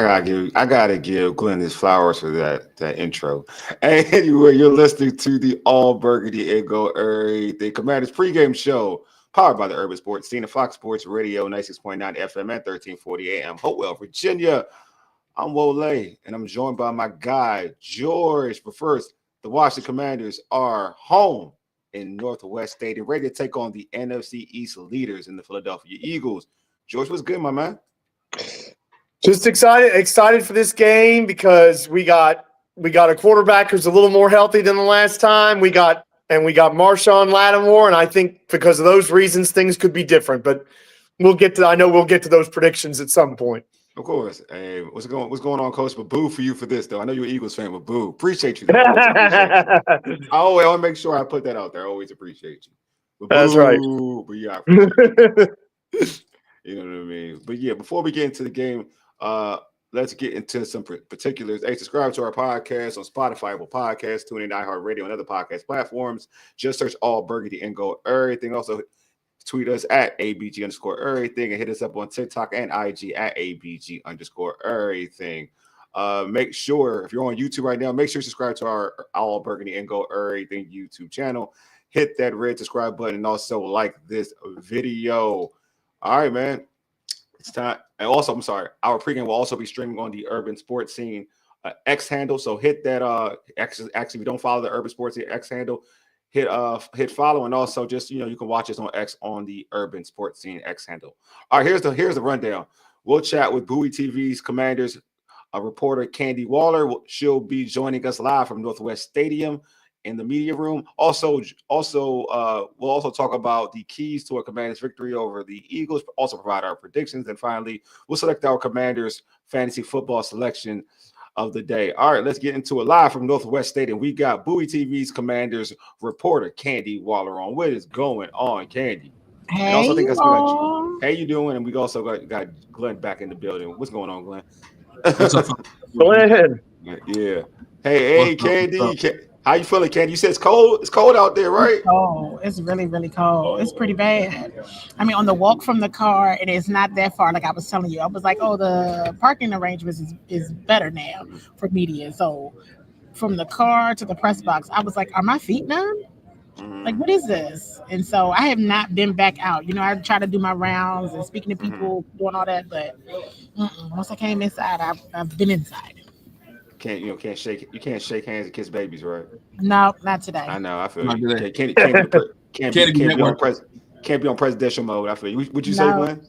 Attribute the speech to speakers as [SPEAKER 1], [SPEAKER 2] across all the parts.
[SPEAKER 1] I gotta give Glenn his flowers for that intro. And anyway, you're listening to the All Burgundy and Go Everything Commanders pregame show, powered by the Urban Sports Scene of Fox Sports Radio, 96.9 FM at 1340 AM, Hopewell, Virginia. I'm Wole, and I'm joined by my guy George. But first, the Washington Commanders are home in Northwest Stadium, ready to take on the NFC East leaders in the Philadelphia Eagles. George, what's good, my man?
[SPEAKER 2] Just excited for this game because we got a quarterback who's a little more healthy than the last time. We got Marshawn Lattimore, and I think because of those reasons, things could be different. But we'll get to those predictions at some point.
[SPEAKER 1] Of course. Hey, what's going on, Coach? But boo for you for this, though. I know you're an Eagles fan, but boo. Appreciate you. I want to make sure I put that out there. I always appreciate you. But
[SPEAKER 2] that's right.
[SPEAKER 1] But yeah, I appreciate you. You know what I mean? But yeah, before we get into the game, let's get into some particulars. Hey, subscribe to our podcast on Spotify, Apple Podcasts, TuneIn, iHeartRadio, and other podcast platforms. Just search All Burgundy and Go Everything. Also, tweet us at ABG_everything and hit us up on TikTok and IG at ABG_everything. Make sure, if you're on YouTube right now, make sure you subscribe to our All Burgundy and Go Everything YouTube channel. Hit that red subscribe button and also like this video. All right, man. It's time. And also, I'm sorry, our pregame will also be streaming on the Urban Sports Scene X handle. So hit that X. Actually, if you don't follow the Urban Sports Scene X handle, hit follow, and also just you can watch us on X on the Urban Sports Scene X handle. All right, here's the rundown. We'll chat with Bowie TV's Commanders reporter Candy Waller. She'll be joining us live from Nothwest Stadium in the media room. Also, we'll also talk about the keys to a Commanders victory over the Eagles. Also provide our predictions, and finally, we'll select our Commanders fantasy football selection of the day. All right, let's get into it. Live from Northwest Stadium, we got Bowie TV's Commanders reporter Candy Waller on. What is going on, Candy?
[SPEAKER 3] Hey,
[SPEAKER 1] and also think that's how you doing? And we also got Glenn back in the building. What's going on, Glenn?
[SPEAKER 4] What's up,
[SPEAKER 2] Glenn?
[SPEAKER 1] Yeah. Hey, Candy. How you feeling, Candy? You said it's cold. It's cold out there, right?
[SPEAKER 3] Oh, it's really, really cold. It's pretty bad. I mean, on the walk from the car, it is not that far. Like I was telling you, I was like, oh, the parking arrangements is better now for media. So from the car to the press box, I was like, are my feet numb? Like, what is this? And so I have not been back out. I try to do my rounds and speaking to people, doing all that. But once I came inside, I've been inside.
[SPEAKER 1] You can't shake hands and kiss babies, right?
[SPEAKER 3] No, not today.
[SPEAKER 1] I know. I feel
[SPEAKER 4] you.
[SPEAKER 1] Can't be on presidential mode. I feel you. Would you say, Glenn?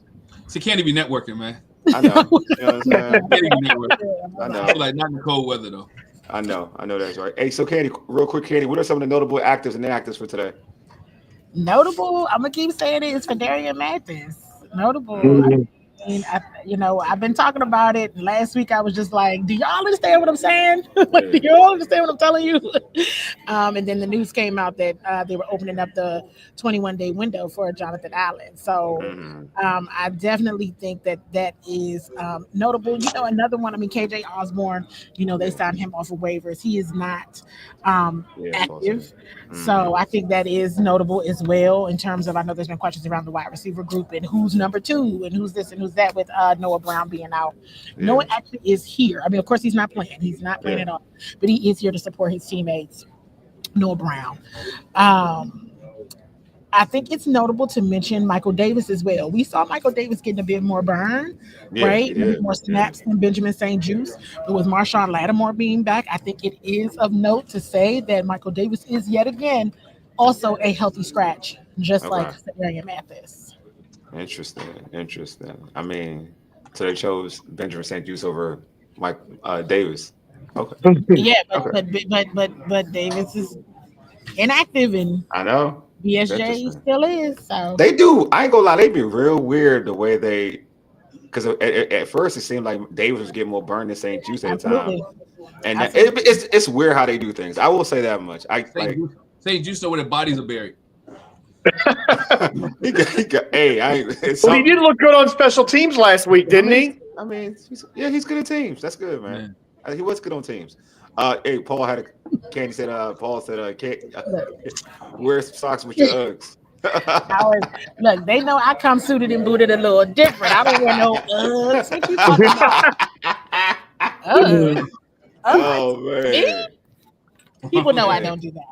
[SPEAKER 4] See, can't be networking, man.
[SPEAKER 1] I know. You know what I'm saying?
[SPEAKER 4] Can't be networking.
[SPEAKER 1] I know.
[SPEAKER 4] I feel like not in the cold weather though.
[SPEAKER 1] I know that's right. Hey, so Candy, real quick, Candy, what are some of the notable actors and inactives for today?
[SPEAKER 3] Notable, I'm gonna keep saying it. It's for Darian Mathis. Notable. I've been talking about it. Last week, I was just like, do y'all understand what I'm saying? Do y'all understand what I'm telling you? And then the news came out that they were opening up the 21-day window for Jonathan Allen. So I definitely think that is notable. Another one, KJ Osborne, they signed him off of waivers. He is not active. So I think that is notable as well in terms of, I know there's been questions around the wide receiver group and who's number 2 and who's this and who's that with Noah Brown being out. Noah actually is here. Of course, he's not playing. He's not playing at all, but he is here to support his teammates, Noah Brown. I think it's notable to mention Michael Davis as well. We saw Michael Davis getting a bit more burn, right? More snaps than Benjamin St-Juste. But with Marshawn Lattimore being back, I think it is of note to say that Michael Davis is yet again also a healthy scratch, just like Darian Mathis.
[SPEAKER 1] Interesting. So they chose Benjamin St-Juste over Mike Davis. Okay.
[SPEAKER 3] Yeah, but Davis is inactive, and
[SPEAKER 1] I know
[SPEAKER 3] BSJ still is. So
[SPEAKER 1] they do. I ain't gonna lie, they be real weird the way they. Because at first it seemed like Davis was getting more burned than St-Juste at the time, and it's weird how they do things. I will say that much.
[SPEAKER 4] St-Juste know where the bodies are buried.
[SPEAKER 1] he
[SPEAKER 2] did look good on special teams last week, didn't he?
[SPEAKER 1] He's good at teams. That's good, man. He was good on teams. Hey, Paul said, wear socks with your Uggs.
[SPEAKER 3] Look, they know I come suited and booted a little different. I don't wear no Uggs. What you talking about? Oh,
[SPEAKER 1] Oh
[SPEAKER 3] me?
[SPEAKER 1] man.
[SPEAKER 3] People know I
[SPEAKER 1] Man.
[SPEAKER 3] don't do that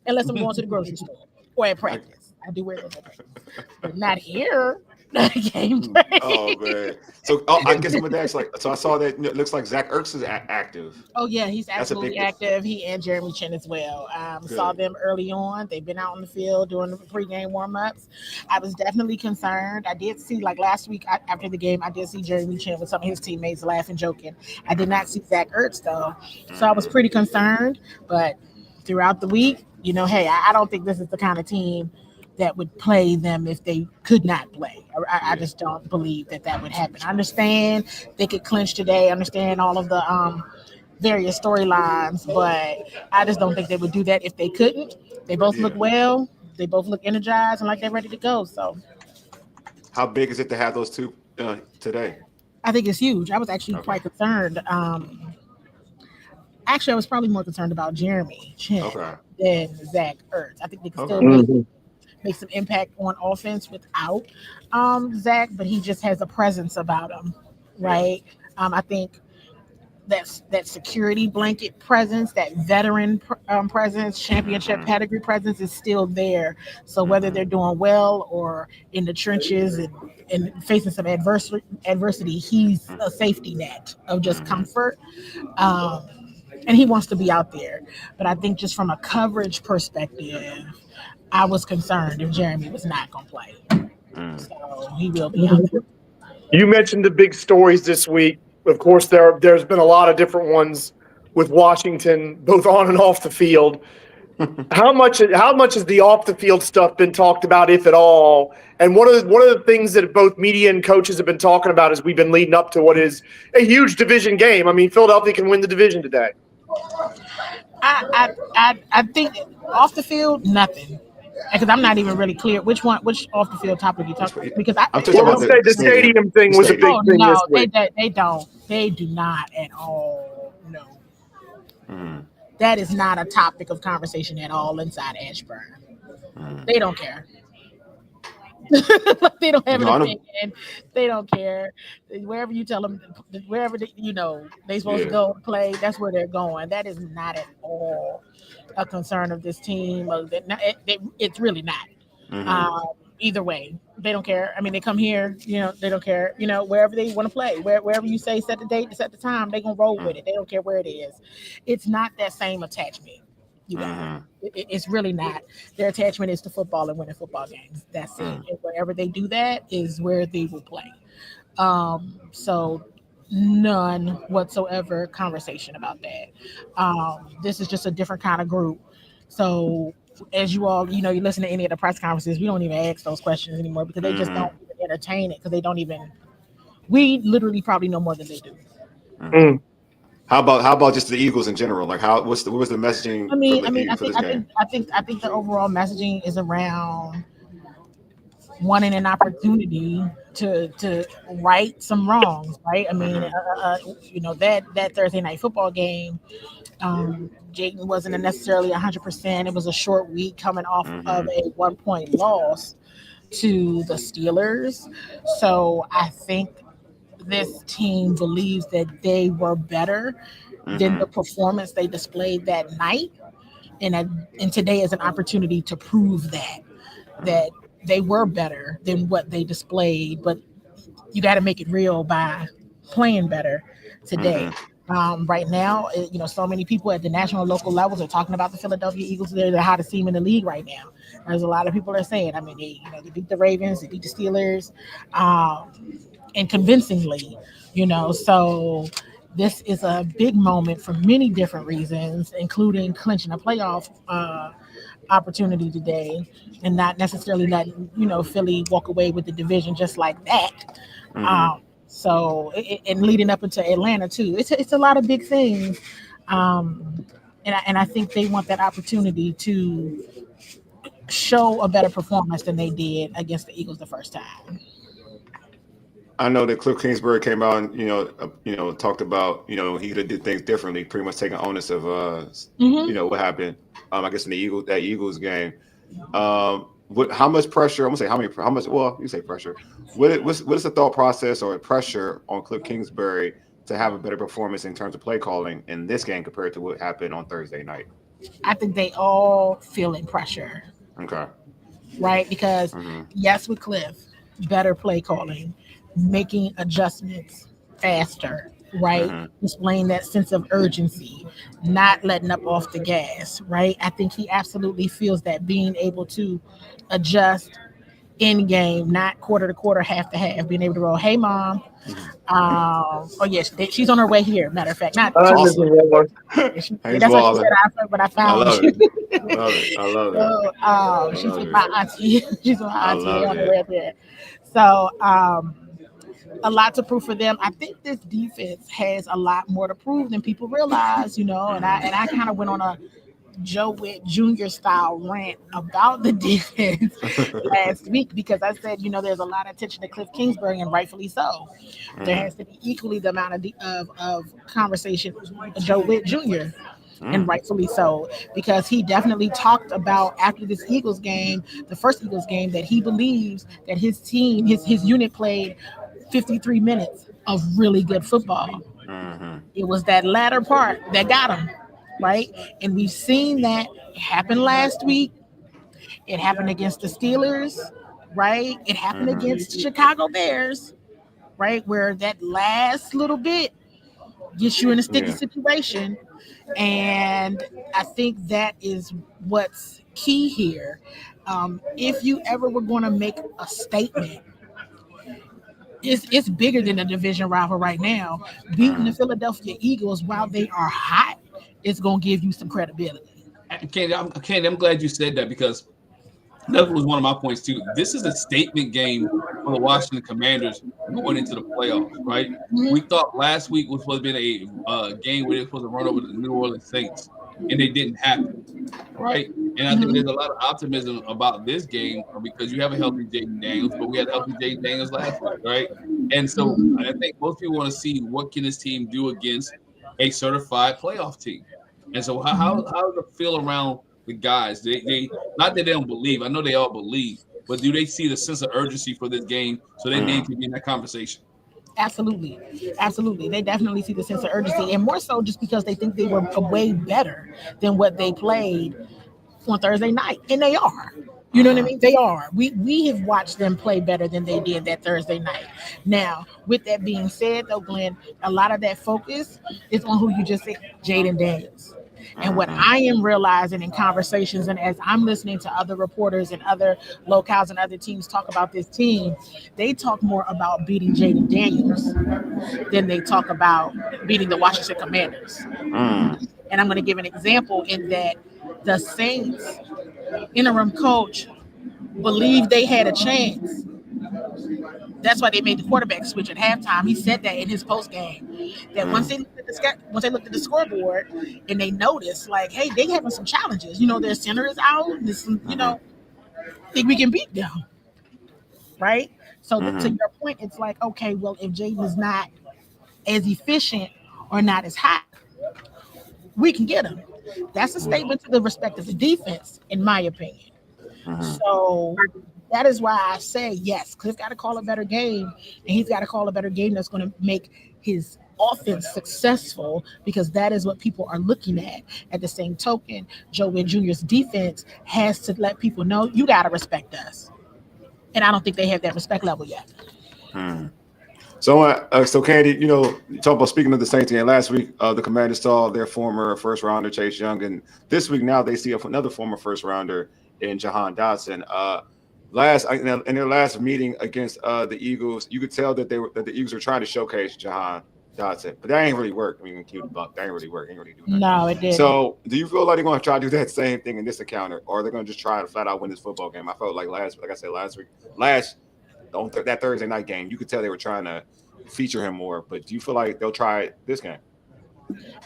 [SPEAKER 3] unless I'm going to the grocery store or at practice. I do wear those at practice, but not here. Game day.
[SPEAKER 1] Oh man. So I guess I'm gonna ask like. So I saw that it looks like Zach Ertz is active.
[SPEAKER 3] Oh yeah, he's
[SPEAKER 1] That's a
[SPEAKER 3] absolutely
[SPEAKER 1] big
[SPEAKER 3] active. He and Jeremy Chin as well. Saw
[SPEAKER 1] good.
[SPEAKER 3] them early on. They've been out on the field doing the pregame warm-ups. I was definitely concerned. I did see like last week after the game, I did see Jeremy Chin with some of his teammates laughing, joking. I did not see Zach Ertz though, so I was pretty concerned. But throughout the week, hey, I don't think this is the kind of team that would play them if they could not play. I just don't believe that would happen. I understand they could clinch today. I understand all of the various storylines, but I just don't think they would do that if they couldn't. They both look well. They both look energized and like they're ready to go. So,
[SPEAKER 1] How big is it to have those two today?
[SPEAKER 3] I think it's huge. I was actually quite concerned. Actually, I was probably more concerned about Jeremy Chin than Zach Ertz. I think they could still make some impact on offense without Zach, but he just has a presence about him, right? I think that security blanket presence, that veteran presence, championship pedigree presence is still there. So whether they're doing well or in the trenches and facing some adversity, he's a safety net of just comfort. And he wants to be out there. But I think just from a coverage perspective, I was concerned if Jeremy was not going to play. So he will be out there.
[SPEAKER 2] You mentioned the big stories this week. Of course, there's been a lot of different ones with Washington, both on and off the field. How much has the off the field stuff been talked about, if at all? And one of the things that both media and coaches have been talking about as we've been leading up to what is a huge division game. I mean, Philadelphia can win the division today.
[SPEAKER 3] I think off the field, nothing. Because I'm not even really clear which off the field topic you talking about. Because
[SPEAKER 1] I'm talking about
[SPEAKER 2] the stadium thing was a big thing
[SPEAKER 3] no,
[SPEAKER 2] this week.
[SPEAKER 3] They do not at all. No, that is not a topic of conversation at all inside Ashburn. They don't care. They don't have an opinion. They don't care. Wherever you tell them, wherever they supposed to go play, that's where they're going. That is not at all a concern of this team. It's really not. Either way, they don't care. I mean, they come here, they don't care. Wherever they want to play, wherever you say set the date, set the time, they're gonna roll with it. They don't care where it is. It's not that same attachment. You guys. It's really not. Their attachment is to football and winning football games. That's it. And wherever they do that is where they will play. So none whatsoever conversation about that. This is just a different kind of group. So as you all, you listen to any of the press conferences, we don't even ask those questions anymore because they just don't even entertain it because they don't even. We literally probably know more than they do.
[SPEAKER 1] How about just the Eagles in general? Like, what was the messaging?
[SPEAKER 3] I think the overall messaging is around wanting an opportunity to right some wrongs, right? I mean, that Thursday night football game, Jayden wasn't necessarily 100%. It was a short week coming off of a 1-point loss to the Steelers. So I think this team believes that they were better than the performance they displayed that night. And today is an opportunity to prove that they were better than what they displayed, but you got to make it real by playing better today. Right now, so many people at the national and local levels are talking about the Philadelphia Eagles. They're the hottest team in the league right now. There's a lot of people that are saying, I mean, they beat the Ravens, they beat the Steelers, and convincingly, so this is a big moment for many different reasons, including clinching a playoff opportunity today and not necessarily letting, Philly walk away with the division just like that. So and leading up into Atlanta too, it's a lot of big things. And I think they want that opportunity to show a better performance than they did against the Eagles the first time.
[SPEAKER 1] I know that Cliff Kingsbury came out and talked about he did things differently, pretty much taking onus of what happened. I guess in the Eagles game. How much pressure? I'm gonna say how much. Well, you say pressure. What is the thought process or pressure on Cliff Kingsbury to have a better performance in terms of play calling in this game compared to what happened on Thursday night?
[SPEAKER 3] I think they all feeling pressure.
[SPEAKER 1] Okay.
[SPEAKER 3] Right? Because yes, with Cliff, better play calling, making adjustments faster, right? Displaying that sense of urgency, not letting up off the gas, right? I think he absolutely feels that being able to adjust in game, not quarter to quarter, half to half, being able to roll, hey mom. Oh yes, she's on her way here. Matter of fact, not
[SPEAKER 1] Awesome.
[SPEAKER 3] that's what she said. But I
[SPEAKER 1] I
[SPEAKER 3] found
[SPEAKER 1] love
[SPEAKER 3] you.
[SPEAKER 1] it. I love it.
[SPEAKER 3] So, she's with my auntie. She's with my auntie. They're on the way up here. So a lot to prove for them. I think this defense has a lot more to prove than people realize, and I kind of went on a Joe Witt Jr. style rant about the defense last week because I said, there's a lot of attention to Cliff Kingsbury, and rightfully so. There has to be equally the amount of conversation with Joe Witt Jr. And rightfully so, because he definitely talked about after this Eagles game, the first Eagles game, that he believes that his team, his unit played 53 minutes of really good football. It was that latter part that got him, right? And we've seen that happen last week. It happened against the Steelers, right? It happened against Chicago Bears, right? Where that last little bit gets you in a sticky situation. And I think that is what's key here. If you ever were going to make a statement, it's bigger than a division rival right now. Beating the Philadelphia Eagles while they are hot is going to give you some credibility.
[SPEAKER 4] Candy, I'm glad you said that because that was one of my points too. This is a statement game for the Washington Commanders going into the playoffs, right? We thought last week was supposed to be a game where they were supposed to run over the New Orleans Saints, and they didn't happen, right? And I think there's a lot of optimism about this game because you have a healthy Jaden Daniels, but we had a healthy Jaden Daniels last week, right? And so I think most people want to see what can this team do against a certified playoff team. And so how does it feel around the guys? They not that they don't believe. I know they all believe, but do they see the sense of urgency for this game so they need to be in that conversation?
[SPEAKER 3] Absolutely. They definitely see the sense of urgency, and more so just because they think they were way better than what they played on Thursday night, and they are. You know what I mean? They are. We have watched them play better than they did that Thursday night. Now, with that being said, though, Glenn, a lot of that focus is on who you just said, Jaden Daniels. And what I am realizing in conversations, and as I'm listening to other reporters and other locales and other teams talk about this team, they talk more about beating Jaden Daniels than they talk about beating the Washington Commanders. And I'm going to give an example in that the Saints interim coach believed they had a chance. That's why they made the quarterback switch at halftime. He said that in his post game. That once they looked at the scoreboard and they noticed, like, hey, they having some challenges. Their center is out. Think we can beat them, right? So to your point, it's like, okay, well, if Jaden is not as efficient or not as hot, we can get him. That's a statement to the respect of the defense, in my opinion. So that is why I say, yes, Cliff got to call a better game, and he's got to call a better game that's going to make his offense successful, because that is what people are looking at. At the same token, Joe Witt Jr.'s defense has to let people know, you got to respect us. And I don't think they have that respect level yet.
[SPEAKER 1] So Candy, you talk about speaking of the Saints game last week, the Commanders saw their former first rounder Chase Young, and this week now they see another former first rounder in Jahan Dotson. In their last meeting against the Eagles, you could tell that the Eagles were trying to showcase Jahan Dotson, but that ain't really work. I mean, cute buck, that ain't really work. Ain't really do nothing.
[SPEAKER 3] No, it didn't.
[SPEAKER 1] So, do you feel like they're going to try to do that same thing in this encounter, or are they going to just try to flat out win this football game? I felt like last on that Thursday night game, you could tell they were trying to feature him more. But do you feel like they'll try it this game?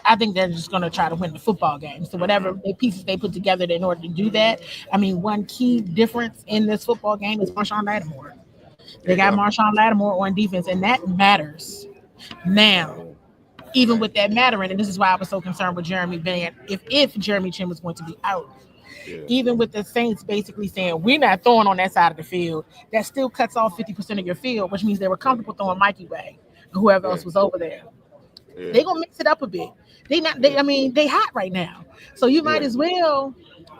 [SPEAKER 3] I think they're just going to try to win the football game. So whatever pieces they put together in order to do that. I mean, one key difference in this football game is Marshawn Lattimore. They got Marshawn Lattimore on defense, and that matters. Now, even with that mattering, and this is why I was so concerned with Jeremy Van, if Jeremy Chin was going to be out, even with the Saints basically saying, we're not throwing on that side of the field, that still cuts off 50% of your field, which means they were comfortable throwing Mikey way, or whoever else was over there. They're gonna mix it up a bit. They hot right now. So you might as well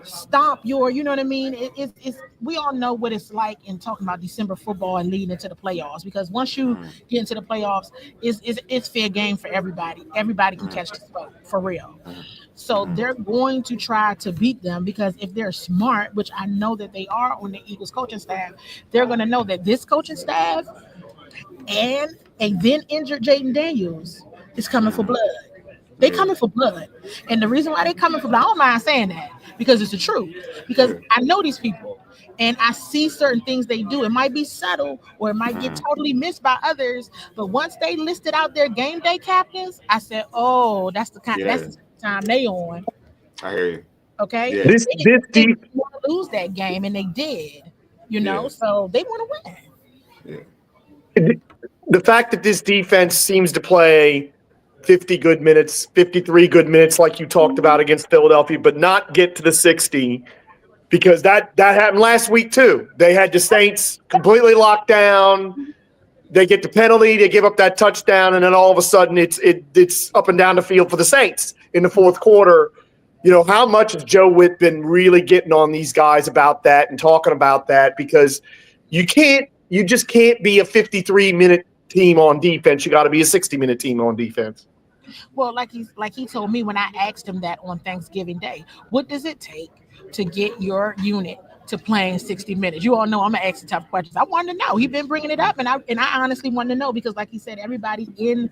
[SPEAKER 3] stop your, you know what I mean? It's we all know what it's like in talking about December football and leading into the playoffs, because once you get into the playoffs, it's fair game for everybody. Everybody can catch the boat for real. So they're going to try to beat them, because if they're smart, which I know that they are on the Eagles coaching staff, they're going to know that this coaching staff and a then injured Jaden Daniels is coming for blood. They coming for blood. And the reason why they coming for blood, I don't mind saying that, because it's the truth. Because I know these people and I see certain things they do. It might be subtle or it might get totally missed by others. But once they listed out their game day captains, I said, oh, that's the time they on.
[SPEAKER 1] I hear you.
[SPEAKER 3] Okay.
[SPEAKER 1] Yeah.
[SPEAKER 3] They want to lose that game, and they did, so they want to win.
[SPEAKER 1] Yeah.
[SPEAKER 2] The fact that this defense seems to play 50 good minutes, 53 good minutes, like you talked about against Philadelphia, but not get to the 60, because that happened last week too. They had the Saints completely locked down. They get the penalty, they give up that touchdown, and then all of a sudden it's up and down the field for the Saints in the fourth quarter. How much has Joe Witt been really getting on these guys about that and talking about that? Because you just can't be a 53-minute team on defense. You got to be a 60-minute team on defense.
[SPEAKER 3] Well, like he told me when I asked him that on Thanksgiving Day, what does it take to get your unit to playing 60 minutes? You all know I'm gonna ask the tough questions. I wanted to know. He's been bringing it up, and I honestly wanted to know, because, like he said, everybody in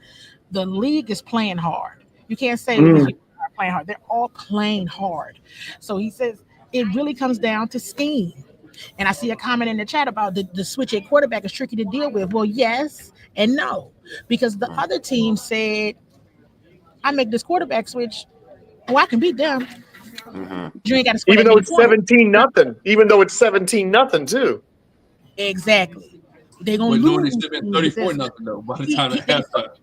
[SPEAKER 3] the league is playing hard. You can't say people are playing hard; they're all playing hard. So he says it really comes down to scheme. And I see a comment in the chat about the switch at quarterback is tricky to deal with. Well, yes and no, because the other team said, I make this quarterback switch, I can beat them. You ain't got to score.
[SPEAKER 2] Even though it's 17-0. Even though it's 17-0 too.
[SPEAKER 3] Exactly. They're gonna lose.
[SPEAKER 4] 34-0 though by the time it halftime.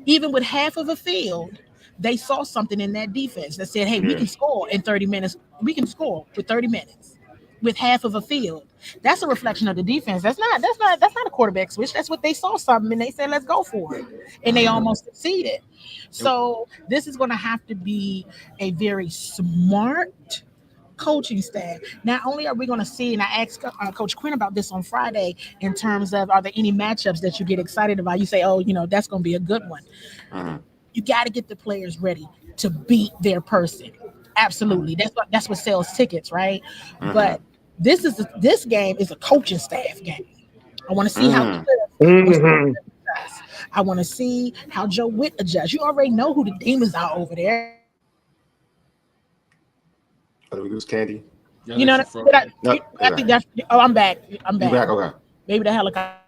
[SPEAKER 3] Even with half of a field, they saw something in that defense that said, hey, we can score in 30 minutes. We can score with 30 minutes with half of a field. That's a reflection of the defense. That's not a quarterback switch. That's what they saw something and they said, let's go for it. And they almost succeeded. So this is going to have to be a very smart coaching staff. Not only are we going to see, and I asked Coach Quinn about this on Friday, in terms of, are there any matchups that you get excited about? You say, oh, that's going to be a good one. You got to get the players ready to beat their person. Absolutely. That's what sells tickets, right? But this game is a coaching staff game. I want to see how I want to see how Joe Witt adjusts. You already know who the demons are over there.
[SPEAKER 1] Did we lose Candy?
[SPEAKER 3] I think that's. Oh, I'm back. I'm back.
[SPEAKER 1] You back? Okay.
[SPEAKER 3] Maybe the helicopter.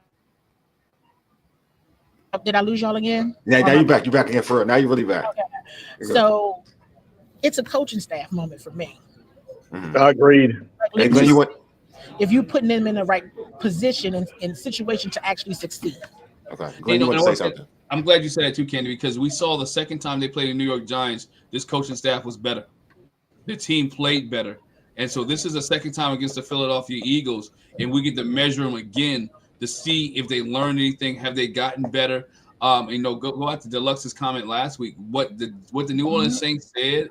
[SPEAKER 3] Did I lose y'all again?
[SPEAKER 1] Yeah, now you're back. You're back again for it. Now you're really back.
[SPEAKER 3] Okay. So it's a coaching staff moment for me.
[SPEAKER 2] Agreed.
[SPEAKER 3] If you're putting them in the right position and situation to actually succeed.
[SPEAKER 1] Okay. Glenn, you want to say something?
[SPEAKER 4] I'm glad you said that too, Candy, because we saw the second time they played the New York Giants, this coaching staff was better. The team played better. And so this is the second time against the Philadelphia Eagles, and we get to measure them again to see if they learned anything. Have they gotten better? Go out to Deluxe's comment last week. What the New Orleans Saints said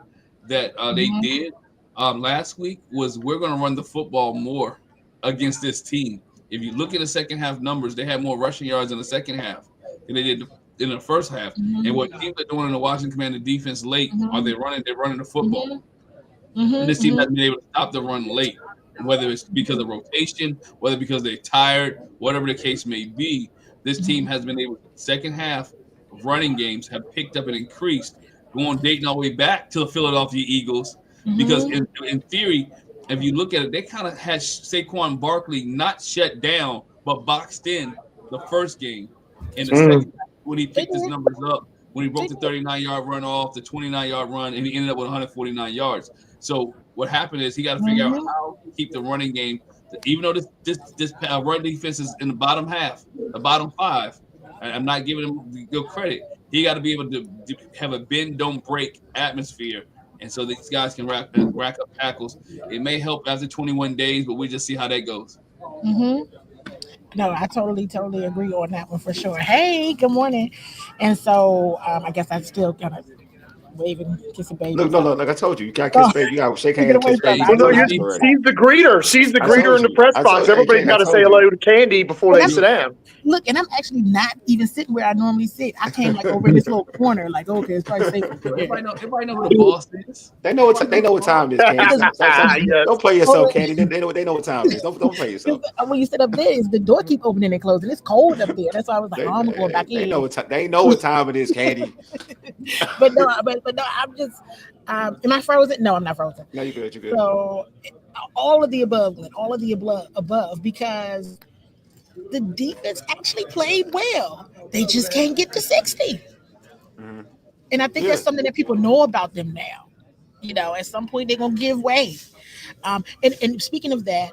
[SPEAKER 4] that they did last week was, we're going to run the football more against this team. If you look at the second half numbers, they had more rushing yards in the second half than they did in the first half. And what teams are doing in the Washington Commander defense late, are they're running the football. And this team hasn't been able to stop the run late, whether it's because of rotation, whether because they're tired, whatever the case may be. This team has been able, second half of running games have picked up and increased, dating all the way back to the Philadelphia Eagles. Because in theory, if you look at it, they kind of had Saquon Barkley not shut down, but boxed in the first game. In the second, when he picked his numbers up, when he broke the 39-yard run off, the 29-yard run, and he ended up with 149 yards. So what happened is he got to figure out how to keep the running game. Even though this run defense is in the bottom half, the bottom five, I'm not giving him the credit. He got to be able to have a bend, don't break atmosphere. And so these guys can rack up tackles. It may help after 21 days, but we just see how that goes.
[SPEAKER 3] No, I totally agree on that one for sure. Hey, good morning. And so I guess I still kind of waving, kissing
[SPEAKER 1] Look,
[SPEAKER 3] babies.
[SPEAKER 1] no, no, like I told you, you can't
[SPEAKER 3] So
[SPEAKER 1] kiss baby. You got to shake
[SPEAKER 3] take it
[SPEAKER 1] hands,
[SPEAKER 3] away
[SPEAKER 1] kiss
[SPEAKER 3] from
[SPEAKER 1] baby.
[SPEAKER 3] me.
[SPEAKER 4] Hey,
[SPEAKER 3] I
[SPEAKER 1] You
[SPEAKER 2] Well,
[SPEAKER 3] know
[SPEAKER 2] no,
[SPEAKER 1] know
[SPEAKER 3] I
[SPEAKER 1] this
[SPEAKER 2] you're,
[SPEAKER 3] have
[SPEAKER 1] already.
[SPEAKER 2] she's the greeter. She's the
[SPEAKER 1] I
[SPEAKER 2] greeter
[SPEAKER 1] told
[SPEAKER 2] in the
[SPEAKER 1] you.
[SPEAKER 2] press
[SPEAKER 1] I
[SPEAKER 2] box.
[SPEAKER 1] told
[SPEAKER 2] Everybody's
[SPEAKER 1] AJ. I
[SPEAKER 2] got to say
[SPEAKER 1] told you.
[SPEAKER 2] hello to Candy before they
[SPEAKER 3] and
[SPEAKER 2] sit
[SPEAKER 3] I'm
[SPEAKER 2] down.
[SPEAKER 3] look, and I'm actually not even sitting where I normally sit. I came like over in this little corner, like okay, it's probably safer over here.
[SPEAKER 4] Everybody know who the boss is.
[SPEAKER 1] They know what they know what time it is, Candy.
[SPEAKER 3] Because
[SPEAKER 2] Yes.
[SPEAKER 1] Don't play
[SPEAKER 3] hold
[SPEAKER 1] yourself,
[SPEAKER 3] on,
[SPEAKER 1] Candy. They know what time it is. Don't play yourself.
[SPEAKER 3] when you sit up there, is the door keep opening and closing. It's cold up there. That's why I was like, oh, I'm going back
[SPEAKER 1] They know
[SPEAKER 3] in.
[SPEAKER 1] they know what time it is, Candy.
[SPEAKER 3] But no, but no, I'm just. Am I frozen? No, I'm not frozen.
[SPEAKER 1] No, you good. You good.
[SPEAKER 3] So all of the above, Glenn, all of the above, because the defense actually played well. They just can't get to 60.
[SPEAKER 1] hmm
[SPEAKER 3] And I think
[SPEAKER 1] Yeah.
[SPEAKER 3] that's something that people know about them now. At some point they're gonna give way. And speaking of that,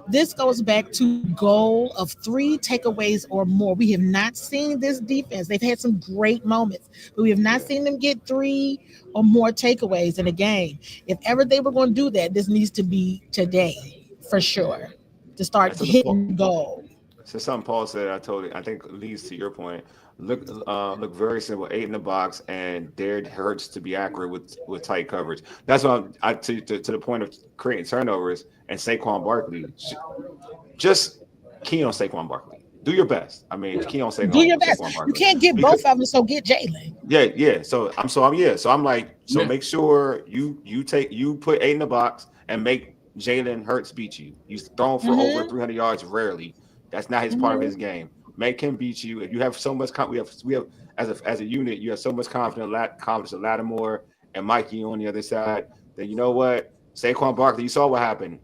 [SPEAKER 3] this goes back to goal of 3 takeaways or more. We have not seen this defense. They've had some great moments, but we have not seen them get 3 or more takeaways in a game. If ever they were going to do that, this needs to be today for sure to
[SPEAKER 1] Yeah.
[SPEAKER 3] start
[SPEAKER 1] So
[SPEAKER 3] hitting the goal.
[SPEAKER 1] something Paul said, I think leads to your point. Look very simple. 8 in the box, and dared Hurts to be accurate with tight coverage. That's why to the point of creating turnovers and Saquon Barkley. Just key on Saquon Barkley. Do your best. I mean, key on
[SPEAKER 3] Do your best.
[SPEAKER 1] Saquon
[SPEAKER 3] You
[SPEAKER 1] Barkley.
[SPEAKER 3] can't get
[SPEAKER 1] Because
[SPEAKER 3] both of them, so get Jalen.
[SPEAKER 1] yeah. So I'm like, so
[SPEAKER 4] Yeah.
[SPEAKER 1] make sure you put 8 in the box and make Jalen Hurts beat you. He's thrown for over 300 yards rarely. That's not his part of his game. Make him beat you. If you have so much, we have as a unit, you have so much confidence in Lattimore and Mikey on the other side. Then you know what, Saquon Barkley, you saw what happened.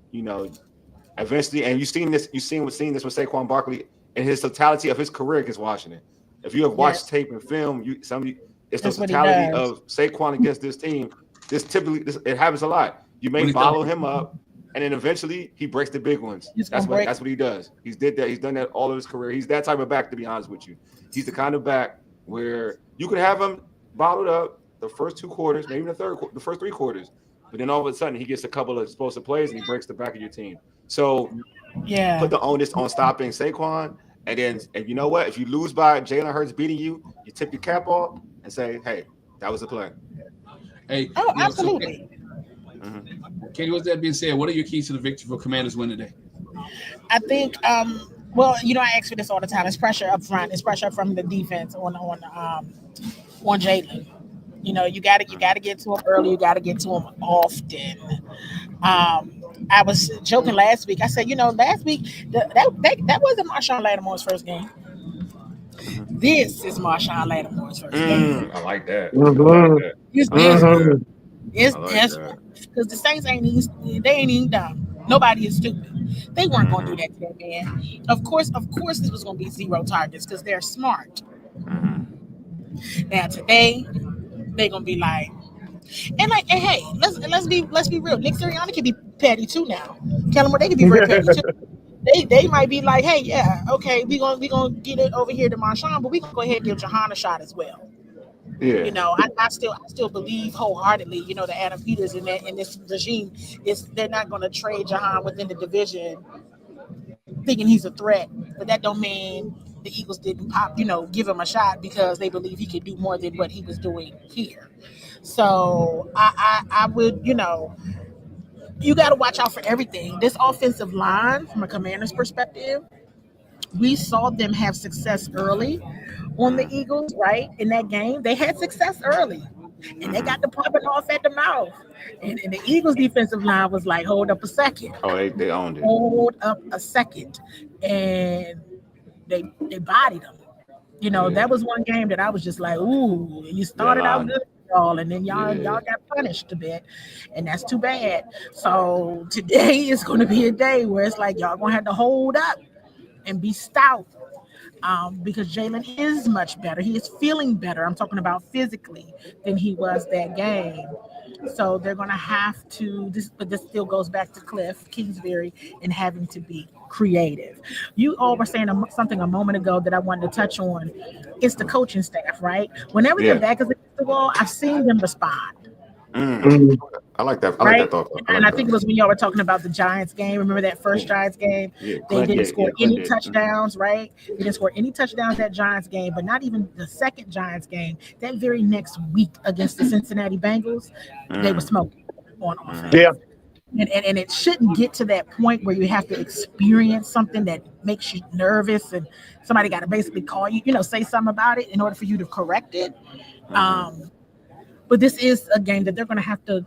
[SPEAKER 1] Eventually, and you've seen this with Saquon Barkley in his totality of his career against Washington. If you have watched tape and film, it's the
[SPEAKER 3] That's what he
[SPEAKER 1] totality
[SPEAKER 3] does.
[SPEAKER 1] of Saquon against this team. It happens a lot. You may
[SPEAKER 4] When he
[SPEAKER 1] follow him up, and then eventually he breaks the big ones.
[SPEAKER 3] He's
[SPEAKER 1] That's
[SPEAKER 3] gonna break.
[SPEAKER 1] what he does. He's did that. He's done that all of his career. He's that type of back, to be honest with you. He's the kind of back where you could have him bottled up the first 2 quarters, maybe the first 3 quarters, but then all of a sudden he gets a couple of explosive plays and he breaks the back of your team. So
[SPEAKER 3] Yeah.
[SPEAKER 1] put the onus on stopping Saquon, and then if you know what, if you lose by Jalen Hurts beating you, you tip your cap off and say, "Hey, that was a play."
[SPEAKER 4] Hey,
[SPEAKER 3] Oh, absolutely.
[SPEAKER 4] Katie, with that being said, what are your keys to the victory for Commanders win today?
[SPEAKER 3] I think well, I ask for this all the time. It's pressure up front. It's pressure from the defense on Jalen. You gotta get to him early. You gotta get to him often. I was joking last week. I said, last week that wasn't Marshawn Lattimore's first game. This is Marshawn Lattimore's first game.
[SPEAKER 1] I like that.
[SPEAKER 2] Mhm.
[SPEAKER 3] It's
[SPEAKER 2] Mhm.
[SPEAKER 3] It's
[SPEAKER 1] I like
[SPEAKER 3] desperate because the Saints ain't even dumb. Nobody is stupid. They weren't going to do that to that man. Of course, this was going to be 0 targets because they're smart. Now today, they're going to be like, and hey, let's be real. Nick Sirianni can be petty too now. Kellen Moore, they can be very petty too. They might be like, hey, yeah, okay, we gonna get it over here to Marshawn, but we can go ahead and give Jahan a shot as well.
[SPEAKER 1] Yeah.
[SPEAKER 3] I still believe wholeheartedly, that Adam Peters in this regime they're not going to trade Jahan within the division, thinking he's a threat. But that don't mean the Eagles didn't give him a shot because they believe he could do more than what he was doing here. So I would, you got to watch out for everything. This offensive line, from a Commander's perspective, we saw them have success early on the Eagles, right? In that game, they had success early, and they got the popping off at the mouth. And the Eagles' defensive line was like, "Hold up a second."
[SPEAKER 1] Oh, they owned it.
[SPEAKER 3] Hold up a second, and they bodied them. That was one game that I was just like, "Ooh!" You started out good, y'all, and then y'all got punished a bit, and that's too bad. So today is going to be a day where it's like y'all gonna have to hold up and be stout. Because Jalen is much better. He is feeling better. I'm talking about physically than he was that game. So they're going to have to, but this still goes back to Cliff Kingsbury and having to be creative. You all were saying something a moment ago that I wanted to touch on. It's the coaching staff, right? Whenever their back is against the wall, I've seen them respond.
[SPEAKER 1] I like that. I
[SPEAKER 3] right?
[SPEAKER 1] like that thought.
[SPEAKER 3] And I think it was when y'all were talking about the Giants game. Remember that first Giants game?
[SPEAKER 1] Yeah,
[SPEAKER 3] They didn't score any
[SPEAKER 1] did.
[SPEAKER 3] touchdowns, right? They didn't score any touchdowns that Giants game, but not even the second Giants game. That very next week against the Cincinnati Bengals, they were smoking on offense.
[SPEAKER 2] Yeah.
[SPEAKER 3] And it shouldn't get to that point where you have to experience something that makes you nervous and somebody got to basically call you, say something about it in order for you to correct it. But this is a game that they're going to have to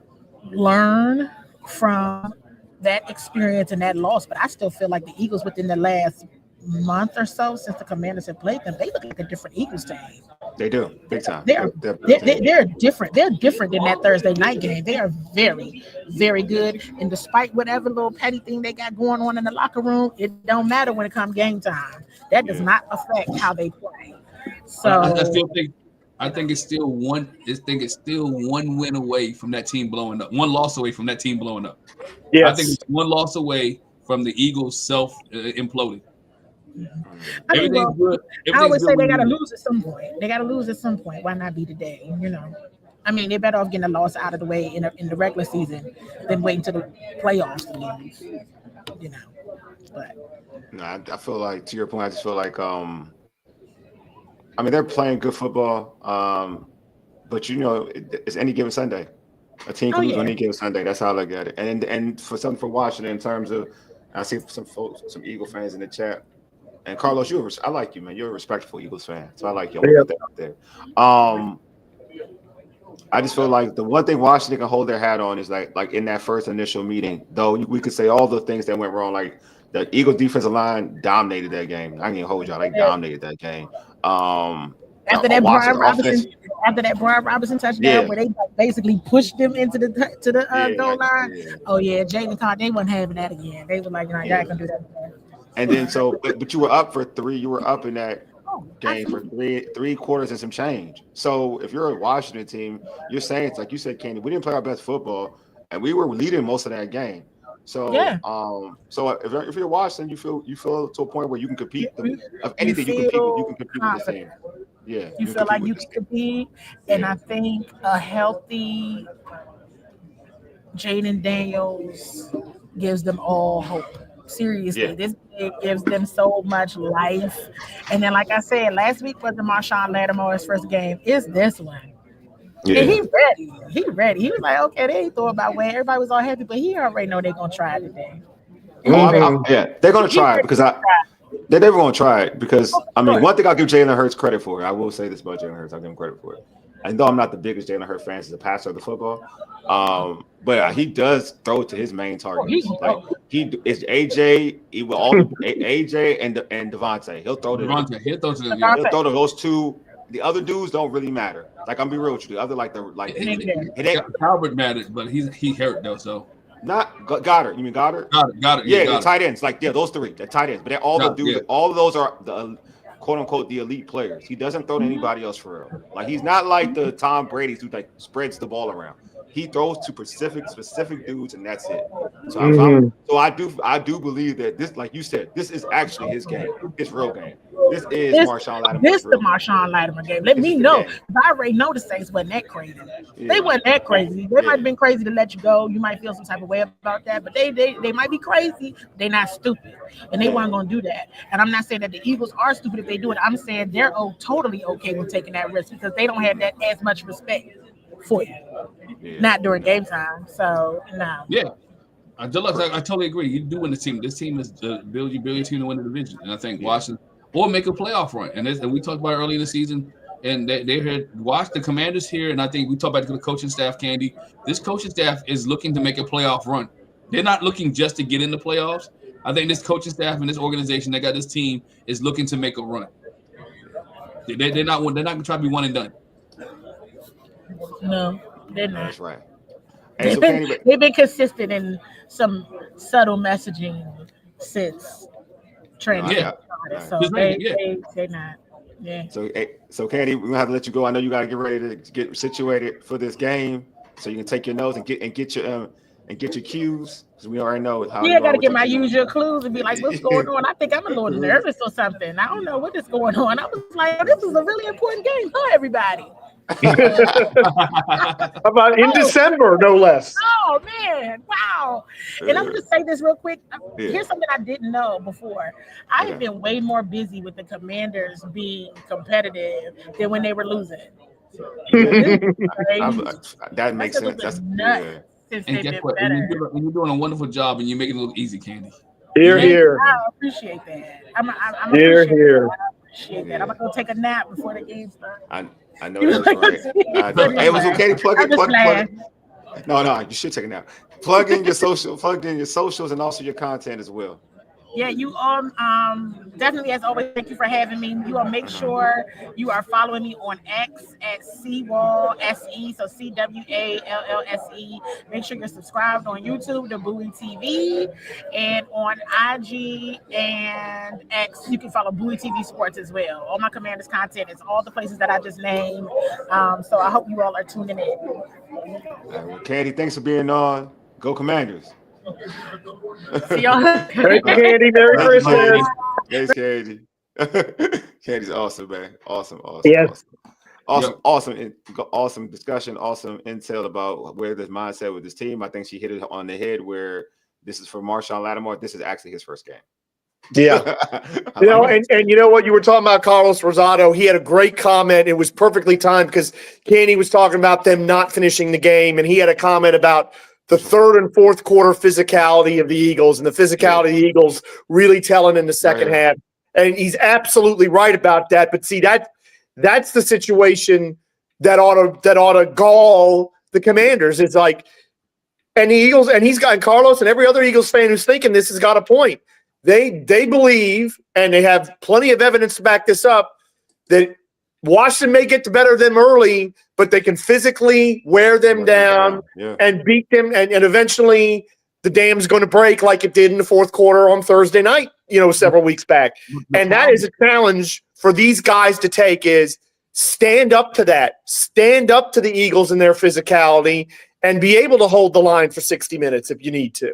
[SPEAKER 3] learn from that experience and that loss. But I still feel like the Eagles within the last month or so since the Commanders have played them, they look like a different Eagles team.
[SPEAKER 1] They do, big time.
[SPEAKER 3] They're different. They're different than that Thursday night game. They are very, very good. And despite whatever little petty thing they got going on in the locker room, it don't matter when it comes game time. That does not affect how they play. So
[SPEAKER 4] I think it's still one win away from that team blowing up. One loss away from that team blowing up.
[SPEAKER 2] Yes.
[SPEAKER 4] I think it's one loss away from the Eagles self imploding.
[SPEAKER 3] I always say they got to lose at some point. Why not be today? I mean, they're better off getting a loss out of the way in the regular season than waiting to the playoffs to lose. But
[SPEAKER 1] no, I feel like, to your point, I just feel like they're playing good football, but it's any given Sunday. A team can lose on any given Sunday. That's how I look at it. And for something for Washington in terms of, I see some folks, some Eagle fans in the chat. And Carlos, I like you, man. You're a respectful Eagles fan, so I like you. I'll put that out there. I just feel like the one thing Washington can hold their hat on is like in that first initial meeting, though we could say all the things that went wrong, like the Eagles defensive line dominated that game. I can't hold y'all; they dominated that game.
[SPEAKER 3] After that Brian Robinson touchdown, where they basically pushed them into the goal line. Yeah. Oh yeah, Jalen Carr, they wasn't having that again. They were like, y'all ain't gonna do that again.
[SPEAKER 1] And then but you were up for 3. You were up in that game for three quarters and some change. So if you're a Washington team, you're saying, it's like you said, Candy, we didn't play our best football, and we were leading most of that game. So so if you're Washington, you feel to a point where you can compete. Of anything you can compete with the team. Yeah,
[SPEAKER 3] you feel like you can compete, and I think a healthy Jaden Daniels gives them all hope. Seriously, this gives them so much life. And then, like I said, last week was the Marshawn Lattimore's first game. It's this one. Yeah. And he ready. He was like, okay, they ain't thought about when everybody was all happy, but he already know they're gonna try it today.
[SPEAKER 1] They're gonna try it because they're never gonna try it because one thing I'll give Jalen Hurts credit for. I will say this about Jalen Hurts. I'll give him credit for it. I know I'm not the biggest Jalen Hurts fan as a passer of the football, but he does throw to his main targets. It's AJ, AJ and Devontae. He'll throw to Devontae. He'll throw to those two. The other dudes don't really matter. Like, I'm be real with you. The other
[SPEAKER 4] Albert mattered, but he hurt though. So
[SPEAKER 1] not Goddard. You mean Goddard?
[SPEAKER 4] Goddard.
[SPEAKER 1] Yeah, the tight ends. Those three. The tight ends. But all the dudes. Yeah. All of those are the quote unquote the elite players. He doesn't throw to anybody else for real. Like, he's not like the Tom Brady who spreads the ball around. He throws to specific dudes, and that's it. So I do believe that this, like you said, this is actually his game, his real game. This is Marshawn Lattimore.
[SPEAKER 3] This is the Marshawn Lattimore game. Let me know. I already know the Saints wasn't that crazy. Yeah. They wasn't that crazy. They might have been crazy to let you go. You might feel some type of way about that, but they might be crazy. They're not stupid, and they weren't going to do that. And I'm not saying that the Eagles are stupid if they do it. I'm saying they're totally okay with taking that risk because they don't have that as much respect for you. Not during game time. So no.
[SPEAKER 4] Yeah. I totally agree. You do win the team. This team is the build your team to win the division. And I think Washington or make a playoff run. And we talked about it early in the season. And they had watched the Commanders here. And I think we talked about the coaching staff, Candy. This coaching staff is looking to make a playoff run. They're not looking just to get in the playoffs. I think this coaching staff and this organization that got this team is looking to make a run. They're not going to try to be one and done.
[SPEAKER 3] No, they're not.
[SPEAKER 1] That's right.
[SPEAKER 3] They've been consistent in some subtle messaging since training.
[SPEAKER 1] Yeah.
[SPEAKER 3] So they're not. Yeah.
[SPEAKER 1] So Candy, we're gonna have to let you go. I know you gotta get ready to get situated for this game, so you can take your notes and get your cues. Because we already know how.
[SPEAKER 3] Yeah, I gotta get my usual clues and be like, "What's going on?" I think I'm a little nervous or something. I don't know what is going on. I was like, "This is a really important game for everybody."
[SPEAKER 2] How about in December, no less?
[SPEAKER 3] Oh man, wow. And I'm gonna just say this real quick. Here's something I didn't know before. I have been way more busy with the Commanders being competitive than when they were losing.
[SPEAKER 1] That makes sense. That's
[SPEAKER 3] nuts since
[SPEAKER 4] And
[SPEAKER 3] they've
[SPEAKER 4] guess
[SPEAKER 3] been
[SPEAKER 4] what?
[SPEAKER 3] better.
[SPEAKER 4] And you're doing a wonderful job, and you're making it look easy, Candy.
[SPEAKER 2] Here, here.
[SPEAKER 3] I appreciate that. I'm
[SPEAKER 2] Here,
[SPEAKER 3] appreciate
[SPEAKER 2] here.
[SPEAKER 3] that. I appreciate that. I'm gonna go take a nap before the game starts.
[SPEAKER 1] I know that's right. Hey, it was okay to plug it. No, you should take it now. Plug in your socials, and also your content as well.
[SPEAKER 3] Yeah, you all definitely, as always, thank you for having me. You all make sure you are following me on X at CWall SE, so CWALLSE. Make sure you're subscribed on YouTube to Bowie TV, and on IG and X you can follow Bowie TV Sports as well. All my Commanders content is all the places that I just named. So I hope you all are tuning in.
[SPEAKER 1] All right, well, Candy, thanks for being on. Go Commanders.
[SPEAKER 3] See y'all.
[SPEAKER 2] Thank you, Candy. Merry Christmas.
[SPEAKER 1] Thanks, Candy. Candy's awesome, man. Awesome.
[SPEAKER 2] Yes.
[SPEAKER 1] Awesome discussion. Awesome intel about where this mindset with this team. I think she hit it on the head where this is for Marshawn Lattimore. This is actually his first game.
[SPEAKER 2] Yeah. And you know what? You were talking about Carlos Rosado. He had a great comment. It was perfectly timed because Candy was talking about them not finishing the game, and he had a comment about the third and fourth quarter physicality of the Eagles, and the physicality of the Eagles really telling in the second half. And he's absolutely right about that. But see, that's the situation that ought to gall the Commanders. It's like, and the Eagles, and he's got Carlos and every other Eagles fan who's thinking this has got a point. They believe, and they have plenty of evidence to back this up, that Washington may get the better of them early, but they can physically wear them down and beat them, and eventually the dam's going to break like it did in the fourth quarter on Thursday night, several weeks back. And that is a challenge for these guys to take, is stand up to that. Stand up to the Eagles and their physicality and be able to hold the line for 60 minutes if you need to.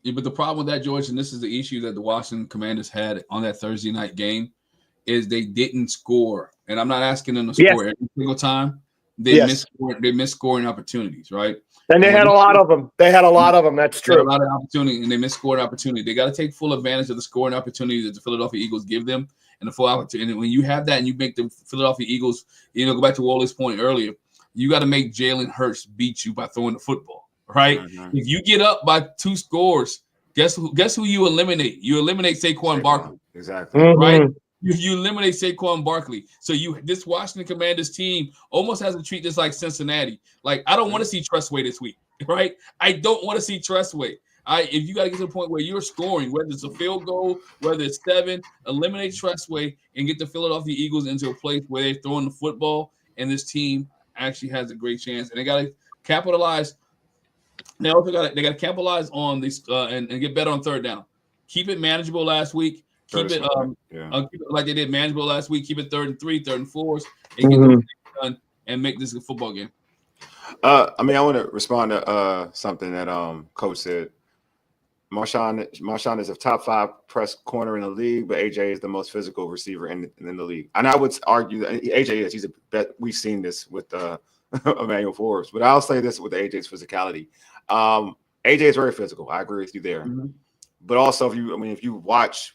[SPEAKER 4] Yeah, but the problem with that, George, and this is the issue that the Washington Commanders had on that Thursday night game, is they didn't score. And I'm not asking them to score every single time. They missed scoring opportunities, right?
[SPEAKER 2] And they had a lot of them. That's true.
[SPEAKER 4] A lot of opportunity, and they missed scoring opportunity. They got to take full advantage of the scoring opportunity that the Philadelphia Eagles give them, and the full opportunity. And when you have that, and you make the Philadelphia Eagles, go back to Wally's point earlier, you got to make Jalen Hurts beat you by throwing the football, right? Mm-hmm. If you get up by 2 scores, guess who you eliminate? You eliminate Saquon Barkley.
[SPEAKER 1] Exactly.
[SPEAKER 4] Right? You eliminate Saquon Barkley. So this Washington Commanders team almost has to treat this like Cincinnati. Like, I don't want to see Trustway this week, right? I don't want to see Trustway. If you got to get to the point where you're scoring, whether it's a field goal, whether it's 7, eliminate Trustway and get the Philadelphia Eagles into a place where they're throwing the football, and this team actually has a great chance. And they got to capitalize. They also got to capitalize on this and get better on third down. Keep it manageable last week. Keep it like they did manageable last week. Keep it 3rd and 3, 3rd and 4s, and get them done and make this a football game.
[SPEAKER 1] I want to respond to something that Coach said. Marshawn is a top 5 press corner in the league, but AJ is the most physical receiver in the league. And I would argue that AJ is. He's a bet. We've seen this with Emmanuel Forbes, but I'll say this with AJ's physicality. AJ is very physical. I agree with you there. Mm-hmm. But also, if you watch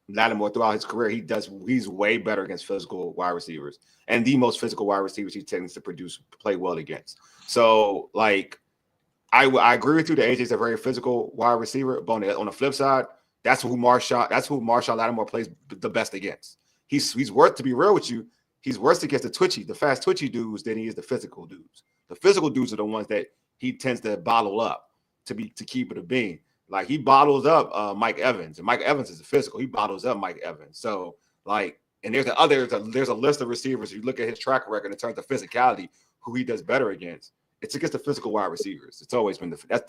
[SPEAKER 1] Lattimore throughout his career, he's way better against physical wide receivers, and the most physical wide receivers he tends to play well against. So, like, I agree with you that AJ's a very physical wide receiver, but on the flip side, that's who Marshawn Lattimore plays the best against. He's worth, to be real with you, he's worse against the fast twitchy dudes than he is the physical dudes. The physical dudes are the ones that he tends to bottle up to keep it a bean. Like, he bottles up Mike Evans, and Mike Evans is a physical. He bottles up Mike Evans. So, like, and there's a list of receivers. If you look at his track record in terms of physicality, who he does better against, it's against the physical wide receivers. That's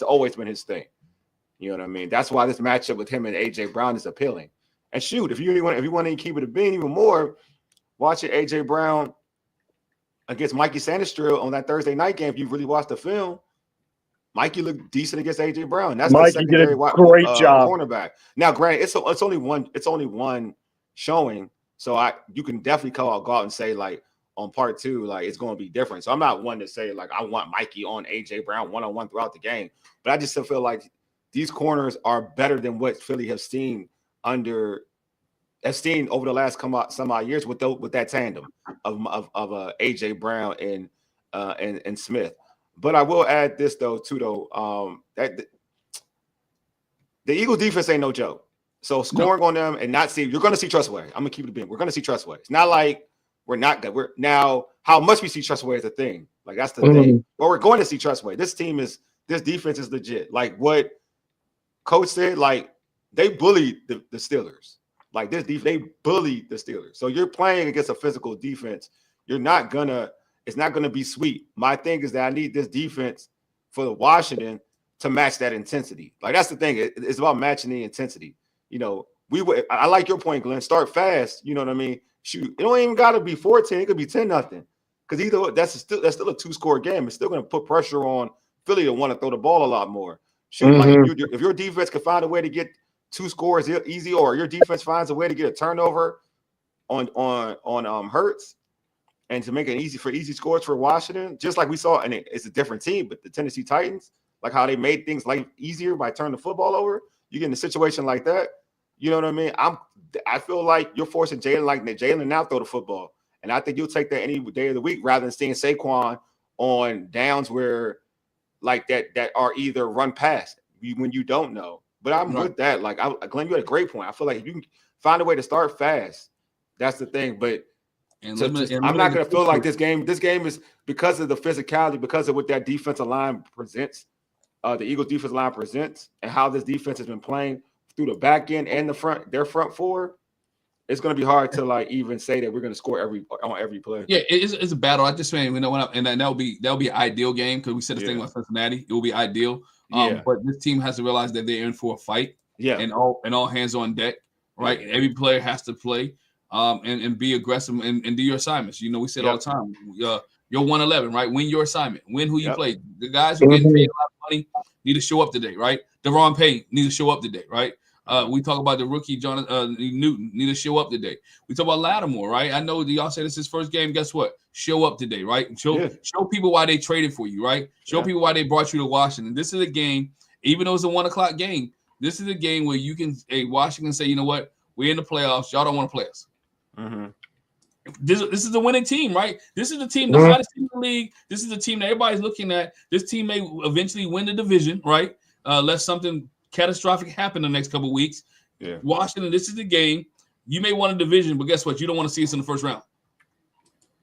[SPEAKER 1] always been his thing. You know what I mean? That's why this matchup with him and AJ Brown is appealing. And shoot, if you want to keep it a bean even more, watching AJ Brown against Mikey Sanders on that Thursday night game. If you really watch the film, Mikey looked decent against AJ Brown. That's
[SPEAKER 2] Mikey
[SPEAKER 1] the secondary
[SPEAKER 2] did a great job.
[SPEAKER 1] Cornerback. Now, granted, it's only one showing, so you can definitely go out and say, like, on part 2, like it's going to be different. So I'm not one to say like I want Mikey on AJ Brown one-on-one throughout the game, but I just still feel like these corners are better than what Philly has seen over the last some odd years with that tandem of AJ Brown and Smith. But I will add this too, that the Eagles defense ain't no joke. So scoring on them and not see, you're going to see trustworthy. I'm going to keep it a bit. We're going to see trustworthy. It's not like we're not good. We're now how much we see trustworthy is the thing. Like that's the thing. But we're going to see trustworthy. This defense is legit. Like what Coach said, like they bullied the Steelers. Like this defense, they bullied the Steelers. So you're playing against a physical defense. It's not gonna be sweet. My thing is that I need this defense for the Washington to match that intensity. Like that's the thing. It's about matching the intensity. You know, I like your point, Glenn. Start fast. You know what I mean? Shoot, it don't even gotta be 14. It could be 10-0. Because either that's still a 2-score game. It's still gonna put pressure on Philly to want to throw the ball a lot more. Shoot, like if your defense can find a way to get 2 scores easy, or your defense finds a way to get a turnover on Hurts, and to make it easy scores for Washington, just like we saw, and it's a different team, but the Tennessee Titans, like how they made things like easier by turning the football over. You get in a situation like that, you know what I mean? I feel like you're forcing Jalen now throw the football, and I think you'll take that any day of the week rather than seeing Saquon on downs where like that are either run past when you don't know. But I'm with that. Like Glenn, you had a great point. I feel like if you can find a way to start fast, that's the thing. But I'm not going to feel like this game is because of the physicality, because of what that defensive line presents, the Eagles defensive line presents, and how this defense has been playing through the back end and their front four. It's going to be hard to like even say that we're going to score on every play.
[SPEAKER 4] Yeah, it's a battle. I just saying, and that'll be an ideal game because we said the thing about Cincinnati. It will be ideal. But this team has to realize that they're in for a fight. Yeah, and all hands on deck. Right, every player has to play. And be aggressive and do your assignments. You know, we said all the time, you're 111, right? Win your assignment. Win who you play. The guys who getting paid a lot of money need to show up today, right? Deron Payne need to show up today, right? We talk about the rookie Jonathan Newton need to show up today. We talk about Lattimore, right? I know y'all said it's his first game. Guess what? Show up today, right? Show people why they traded for you, right? Show people why they brought you to Washington. This is a game, even though it's a 1:00 game. This is a game where you can, Washington say, you know what? We're in the playoffs. Y'all don't want to play us. Mm-hmm. This is the winning team, right? This is the team, the hottest team in the league. This is the team that everybody's looking at. This team may eventually win the division, right? Unless something catastrophic happen the next couple of weeks. Yeah. Washington, this is the game. You may want a division, but guess what? You don't want to see us in the first round.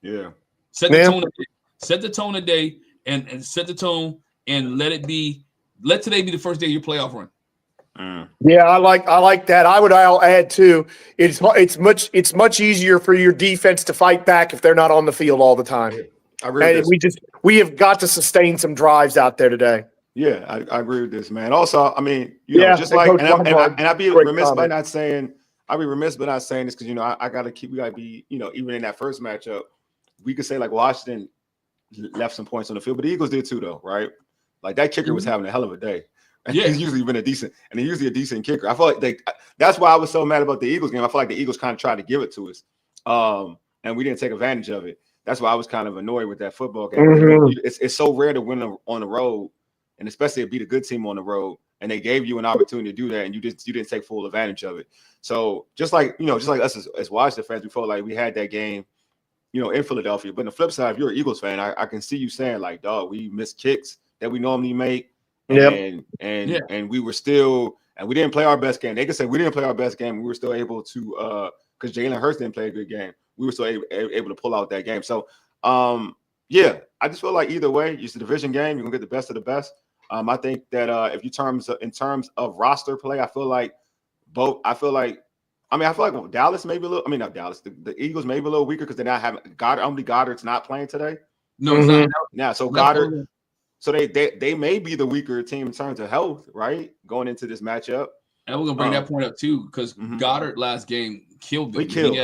[SPEAKER 4] Yeah. Set the tone today. Set the tone today and set the tone and let today be the first day of your playoff run.
[SPEAKER 2] Yeah, I like that. I'll add too. It's much easier for your defense to fight back if they're not on the field all the time. I agree. And we have got to sustain some drives out there today.
[SPEAKER 1] Yeah, I agree with this, man. Also, I mean, just like, I'd be remiss by not saying this because we gotta be, even in that first matchup, we could say like Washington left some points on the field, but the Eagles did too, though, right? Like that kicker was having a hell of a day. Yeah, he's usually been a decent kicker. I feel like that's why I was so mad about the Eagles game. I feel like the Eagles kind of tried to give it to us, and we didn't take advantage of it. That's why I was kind of annoyed with that football game. Mm-hmm. It's so rare to win on the road, and especially to beat a good team on the road. And they gave you an opportunity to do that, and you didn't take full advantage of it. So just like us as Washington fans, we felt like we had that game, in Philadelphia. But on the flip side, if you're an Eagles fan, I can see you saying like, "Dog, we missed kicks that we normally make." And we were still, and we didn't play our best game. They could say we didn't play our best game. We were still able to, because Jalen Hurts didn't play a good game. We were still able to pull out that game. So, I just feel like either way, it's a division game. You're gonna get the best of the best. I think that in terms of roster play, I feel like Dallas maybe a little. I mean, not Dallas. The Eagles maybe a little weaker because they're not having Goddard's not playing today.
[SPEAKER 4] No, it's not.
[SPEAKER 1] Yeah, so Goddard. So they may be the weaker team in terms of health, right? Going into this matchup.
[SPEAKER 4] And we're gonna bring that point up too, because Goddard last game killed them.
[SPEAKER 1] He killed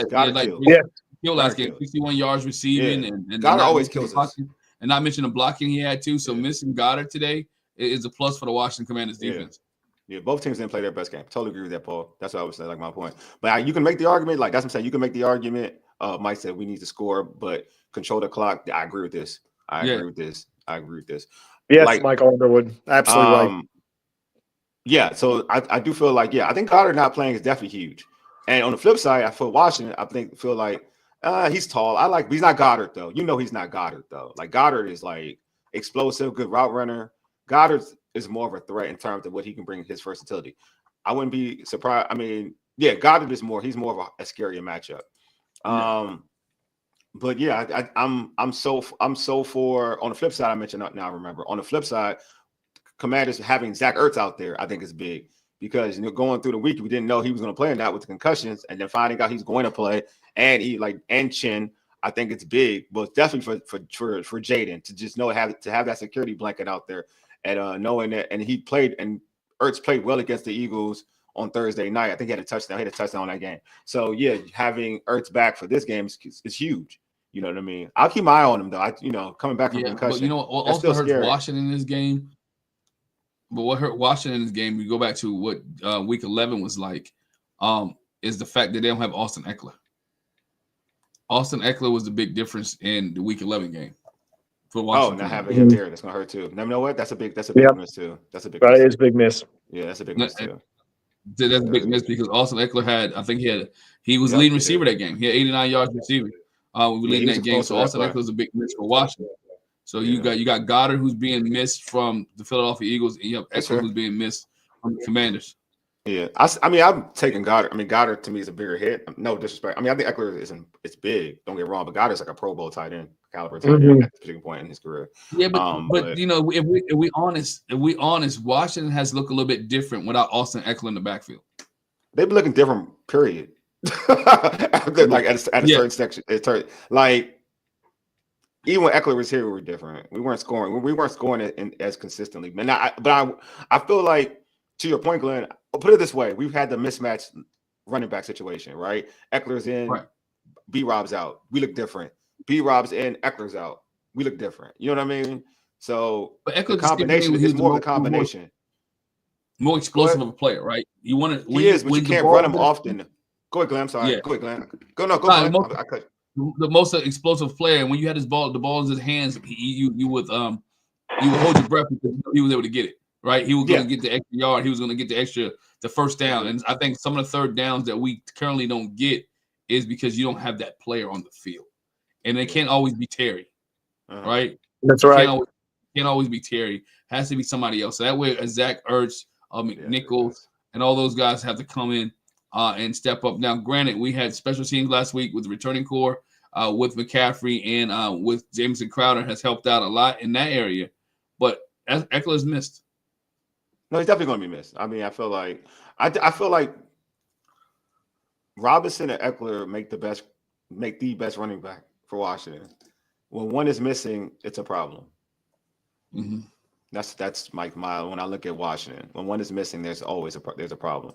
[SPEAKER 4] last game, 61 yards receiving, and
[SPEAKER 1] Goddard always kills us.
[SPEAKER 4] And not mention the blocking he had too. So missing Goddard today is a plus for the Washington Commanders defense.
[SPEAKER 1] Yeah, both teams didn't play their best game. Totally agree with that, Paul. That's what I would say, like my point. But you can make the argument, like that's what I'm saying. You can make the argument Mike said we need to score, but control the clock. I agree with this. I agree with this.
[SPEAKER 2] Yes,
[SPEAKER 1] like,
[SPEAKER 2] Michael Underwood. Absolutely right.
[SPEAKER 1] Yeah, so I do feel like, I think Goddard not playing is definitely huge. And on the flip side, for Washington, I feel like he's tall. He's not Goddard though. He's not Goddard though. Like Goddard is like explosive, good route runner. Goddard is more of a threat in terms of what he can bring, his versatility. I wouldn't be surprised. I mean, Goddard is he's more of a scarier matchup. But I'm so for, on the flip side, I mentioned now, remember, on the flip side, Commanders having Zach Ertz out there, I think is big, because going through the week, we didn't know he was going to play or not with the concussions, and then finding out he's going to play, and Chin, I think it's big, but definitely for Jaden to just to have that security blanket out there, and knowing that, and Ertz played well against the Eagles on Thursday night. I think he had a touchdown. In that game. So having Ertz back for this game is huge. You know what I mean? I'll keep my eye on him though. Coming back from concussion.
[SPEAKER 4] But also hurts Washington in this game. But what hurt Washington in this game, we go back to what week 11 was like, is the fact that they don't have Austin Eckler. Austin Eckler was the big difference in the week 11 game for Washington.
[SPEAKER 1] Not having him there, that's gonna hurt too. Now, you know what? That's a big miss too. That's a big miss.
[SPEAKER 2] That is a big miss.
[SPEAKER 1] Yeah, that's a big miss too.
[SPEAKER 4] That's a big miss because Austin Eckler he was leading receiver that game. He had 89 yards receiving. We were leading that game. So Austin Eckler was a big miss for Washington. So you got Goddard, who's being missed from the Philadelphia Eagles, and you have Eckler, who's being missed from the Commanders. Yeah,
[SPEAKER 1] I'm taking Goddard. Goddard to me is a bigger hit. No disrespect. I think Eckler it's big. Don't get wrong, but Goddard's like a Pro Bowl tight end caliber tight end at this particular point in his career.
[SPEAKER 4] Yeah, but if we honest, Washington has looked a little bit different without Austin Eckler in the backfield.
[SPEAKER 1] They've been looking different. Period. Like at a certain section, even when Eckler was here, we were different. We weren't scoring. We weren't scoring as consistently. I feel like, to your point, Glenn, I'll put it this way: we've had the mismatched running back situation, right? Eckler's in, B-Rob's out. We look different. B-Rob's in, Eckler's out. We look different. You know what I mean? So the combination is more of a combination.
[SPEAKER 4] More explosive of a player, right? You want to.
[SPEAKER 1] He is, but you can't run him often. Go ahead, Glenn. I'm sorry. Yeah. Go ahead, Glenn. Go, Glenn. I cut you.
[SPEAKER 4] The most explosive player, and when you had the ball in his hands, you would hold your breath because he was able to get it, right? He was going to get the extra yard. He was going to get the first down. And I think some of the third downs that we currently don't get is because you don't have that player on the field, and it can't always be Terry, right?
[SPEAKER 2] That's right.
[SPEAKER 4] Can't always be Terry. Has to be somebody else. So that way, Zach Ertz, McNichols, and all those guys have to come in and step up. Now, granted, we had special teams last week with the returning core, with McCaffrey and with Jameson Crowder has helped out a lot in that area. But Eckler's missed.
[SPEAKER 1] No, he's definitely going to be missed. I feel like Robinson and Eckler make the best running back for Washington. When one is missing, it's a problem.
[SPEAKER 4] Mm-hmm.
[SPEAKER 1] That's Mike Mile. When I look at Washington, when one is missing, there's always a problem.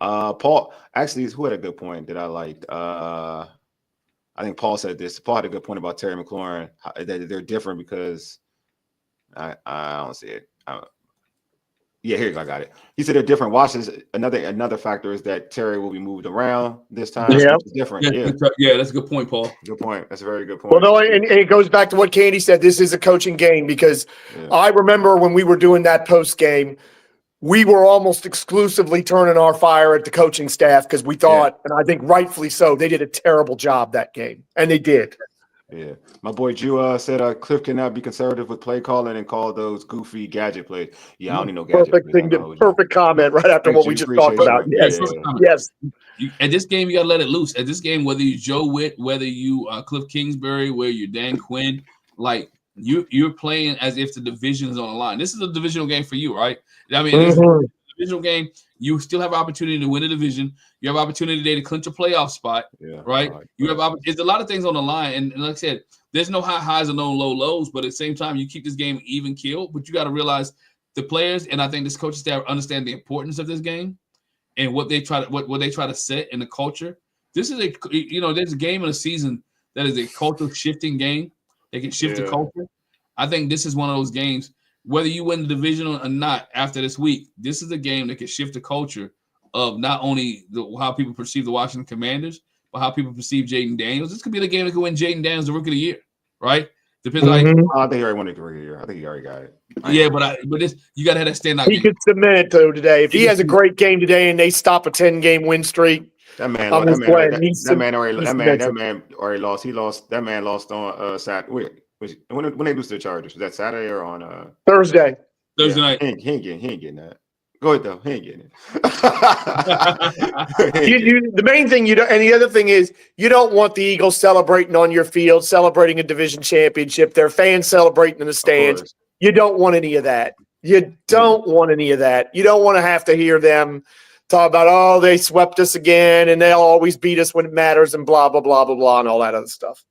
[SPEAKER 1] Paul, actually, who had a good point that I liked? I think Paul said this. Paul had a good point about Terry McLaurin, that they're different because I don't see it. Here you go. I got it. He said they're different. Washington's another factor is that Terry will be moved around this time.
[SPEAKER 2] Yeah,
[SPEAKER 1] it's different.
[SPEAKER 4] That's a good point, Paul.
[SPEAKER 1] Good point. That's a very good point.
[SPEAKER 2] Well, no, and it goes back to what Candy said. This is a coaching game because I remember when we were doing that post game, we were almost exclusively turning our fire at the coaching staff because we thought, and I think rightfully so, they did a terrible job that game, and they did.
[SPEAKER 1] Yeah, my boy Drew said Cliff cannot be conservative with play calling and call those goofy gadget plays. Yeah, I don't need no gadget.
[SPEAKER 2] Perfect comment right after what we just talked about. Yes.
[SPEAKER 4] At this game, you got to let it loose. At this game, whether you Joe Witt, whether you Cliff Kingsbury, whether you Dan Quinn, like you're playing as if the division is on the line. This is a divisional game for you, right? I mean, it's a divisional game. You still have opportunity to win a division. You have opportunity today to clinch a playoff spot, right? You have there's a lot of things on the line, and like I said, there's no high highs and no low lows. But at the same time, you keep this game even keel. But you got to realize the players, and I think this coaching staff understand the importance of this game and what they try to set in the culture. This is there's a game in a season that is a culture shifting game. They can shift the culture. I think this is one of those games. Whether you win the division or not after this week, this is a game that can shift the culture of not only how people perceive the Washington Commanders, by how people perceive Jaden Daniels. This could be the game that could win Jaden Daniels the Rookie of the Year, right? Depends on.
[SPEAKER 1] I think he already won the Rookie of the Year. I think he already got it.
[SPEAKER 4] But this you got to have that standout.
[SPEAKER 2] He could submit it though today. If he has a great game today and they stop a 10-game win streak, that man already
[SPEAKER 1] lost. He lost. That man lost on Saturday. When they lose to the Chargers, was that Saturday or on
[SPEAKER 2] Thursday?
[SPEAKER 4] Thursday night.
[SPEAKER 1] He ain't getting that. Go ahead though. He ain't getting it.
[SPEAKER 2] The main thing and the other thing is you don't want the Eagles celebrating on your field, celebrating a division championship. Their fans celebrating in the stands. You don't want any of that. You don't want any of that. You don't want to have to hear them talk about, oh, they swept us again and they'll always beat us when it matters and blah, blah, blah, blah, blah, and all that other stuff.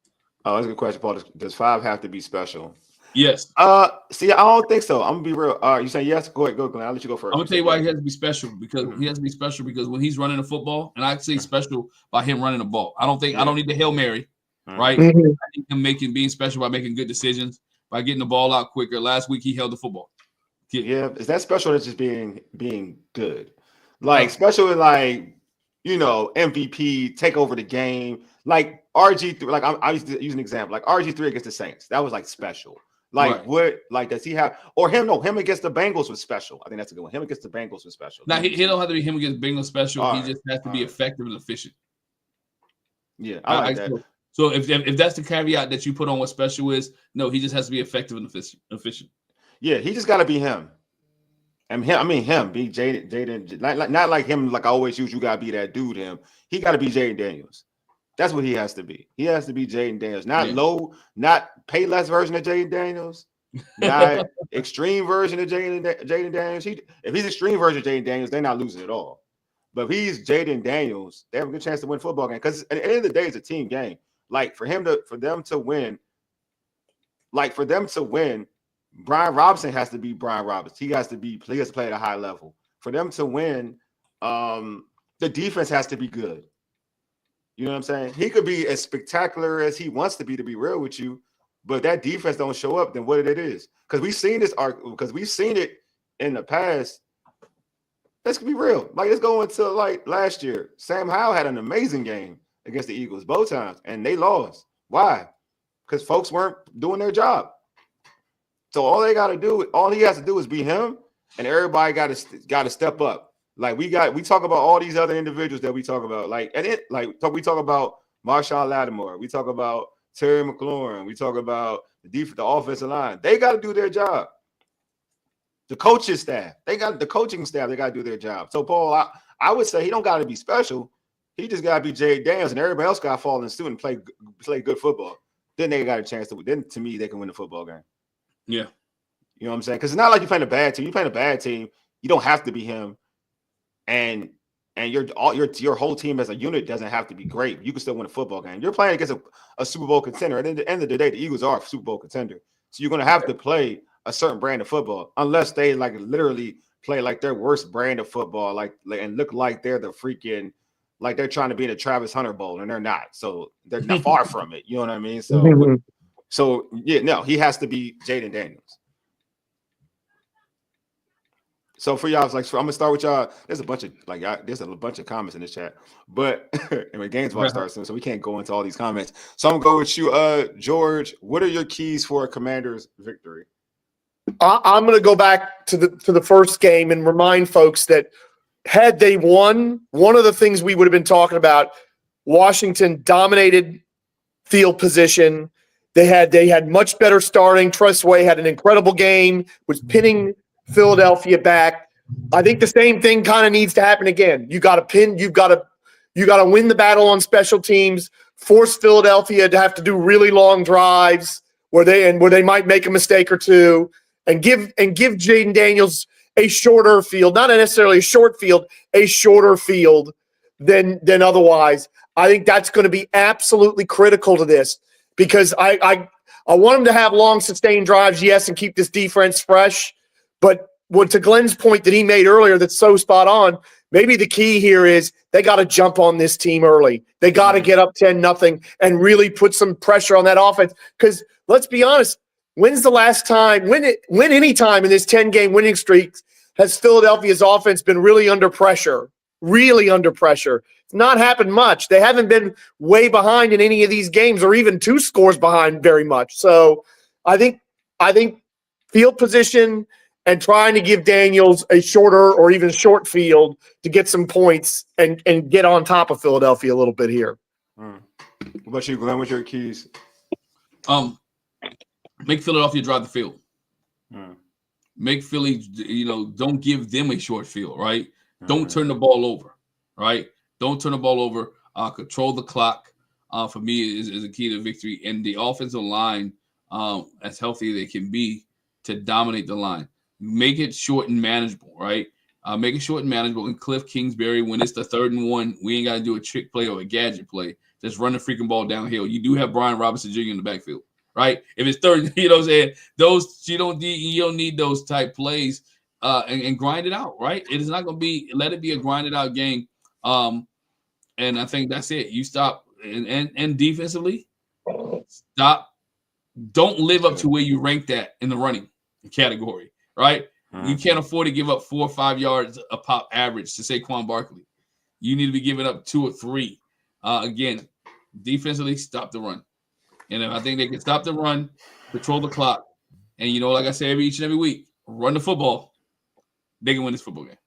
[SPEAKER 1] Oh, that's a good question, Paul. Does 5 have to be special?
[SPEAKER 4] Yes.
[SPEAKER 1] See, I don't think so. I'm gonna be real. You say yes? Go ahead, Glenn. I'll let you go first.
[SPEAKER 4] I'm gonna tell you why he has to be special because when he's running the football, and I say special by him running the ball. I don't need the Hail Mary, right? I think him being special by making good decisions, by getting the ball out quicker. Last week he held the football.
[SPEAKER 1] Yeah, is that special? That's just being good. Like special, like MVP, take over the game. Like RG3, like I used to use an example, like RG3 against the Saints. That was like special. Like what? Like does he have? Or him? No, him against the Bengals was special. I think that's a good one. Him against the Bengals was special.
[SPEAKER 4] Now he don't have to be him against Bengals special. He just has to be effective and efficient.
[SPEAKER 1] Yeah, I like that.
[SPEAKER 4] So if that's the caveat that you put on what special is, no, he just has to be effective and efficient.
[SPEAKER 1] Yeah, he just got to be him. And him, be Jaden, not like him. Like I always use, you gotta be that dude. Him, he got to be Jaden Daniels. That's what he has to be. He has to be Jaden Daniels, not pay less version of Jaden Daniels, not extreme version of Jaden Daniels. If he's extreme version of Jaden Daniels, they're not losing at all. But if he's Jaden Daniels, they have a good chance to win football game because at the end of the day, it's a team game. Like for them to win, Brian Robinson has to be Brian Robinson. He has to play at a high level. For them to win, the defense has to be good. You know what I'm saying? He could be as spectacular as he wants to be real with you, but that defense don't show up, then what it is. Because we've seen it in the past. Let's be real. Like let's go into like last year. Sam Howell had an amazing game against the Eagles both times, and they lost. Why? Because folks weren't doing their job. So all he has to do is be him, and everybody got to step up. Like we talk about all these other individuals that we talk about, we talk about Marshawn Lattimore, we talk about Terry McLaurin, we talk about the offensive line. They got to do their job. The coaching staff, they got to do their job. So Paul, I would say he don't got to be special. He just got to be Jaden Daniels, and everybody else got to fall in suit and play good football. Then they got a chance to. Then to me, they can win the football game.
[SPEAKER 4] Yeah,
[SPEAKER 1] you know what I'm saying? Because it's not like you're playing a bad team. You're playing a bad team. You don't have to be him. And your whole team as a unit doesn't have to be great. You can still win a football game. You're playing against a Super Bowl contender. And at the end of the day, the Eagles are a Super Bowl contender. So you're going to have to play a certain brand of football, unless they like literally play like their worst brand of football, and look like they're the freaking, like they're trying to be in a Travis Hunter Bowl, and they're not. So they're not far from it. You know what I mean? So yeah, no, he has to be Jaden Daniels. So for y'all, I'm gonna start with y'all. There's a bunch of comments in this chat, but anyway, game's about to start soon, so we can't go into all these comments. So I'm gonna go with you, George. What are your keys for a Commanders victory?
[SPEAKER 2] I'm gonna go back to the first game and remind folks that had they won, one of the things we would have been talking about, Washington dominated field position. They had much better starting. Tressway had an incredible game, was pinning Philadelphia back. I think the same thing kind of needs to happen again. You got to win the battle on special teams, force Philadelphia to have to do really long drives where they might make a mistake or two, and give Jaden Daniels a shorter field, not necessarily a short field, a shorter field than otherwise. I think that's going to be absolutely critical to this because I want him to have long sustained drives, yes, and keep this defense fresh. But to Glenn's point that he made earlier that's so spot on, maybe the key here is they got to jump on this team early. They got to get up 10-0 and really put some pressure on that offense. Because let's be honest, when's the last time, when any time in this 10-game winning streak has Philadelphia's offense been really under pressure? Really under pressure. not happened much. They haven't been way behind in any of these games or even 2 scores behind very much. So I think field position and trying to give Daniels a shorter or even short field to get some points and get on top of Philadelphia a little bit here.
[SPEAKER 1] What about you, Glenn? What's your keys?
[SPEAKER 4] Make Philadelphia drive the field.
[SPEAKER 1] Mm.
[SPEAKER 4] Make Philly, don't give them a short field, right? Don't turn the ball over, right? Don't turn the ball over. Control the clock. For me, is a key to victory. And the offensive line, as healthy as they can be, to dominate the line. Make it short and manageable, right? Make it short and manageable. And Cliff Kingsbury, when it's the 3rd and 1, we ain't got to do a trick play or a gadget play. Just run the freaking ball downhill. You do have Brian Robinson Jr. in the backfield, right? If it's 3rd, you know what I'm saying? Those you don't need those type plays and grind it out, right? It is not going to be. Let it be a grinded out game. And I think that's it. You stop and defensively, stop. Don't live up to where you rank that in the running category, right? You can't afford to give up 4 or 5 yards a pop average to Saquon Barkley. You need to be giving up 2 or 3. Again, defensively, stop the run. And if I think they can stop the run, control the clock, and like I say each and every week, run the football, they can win this football game.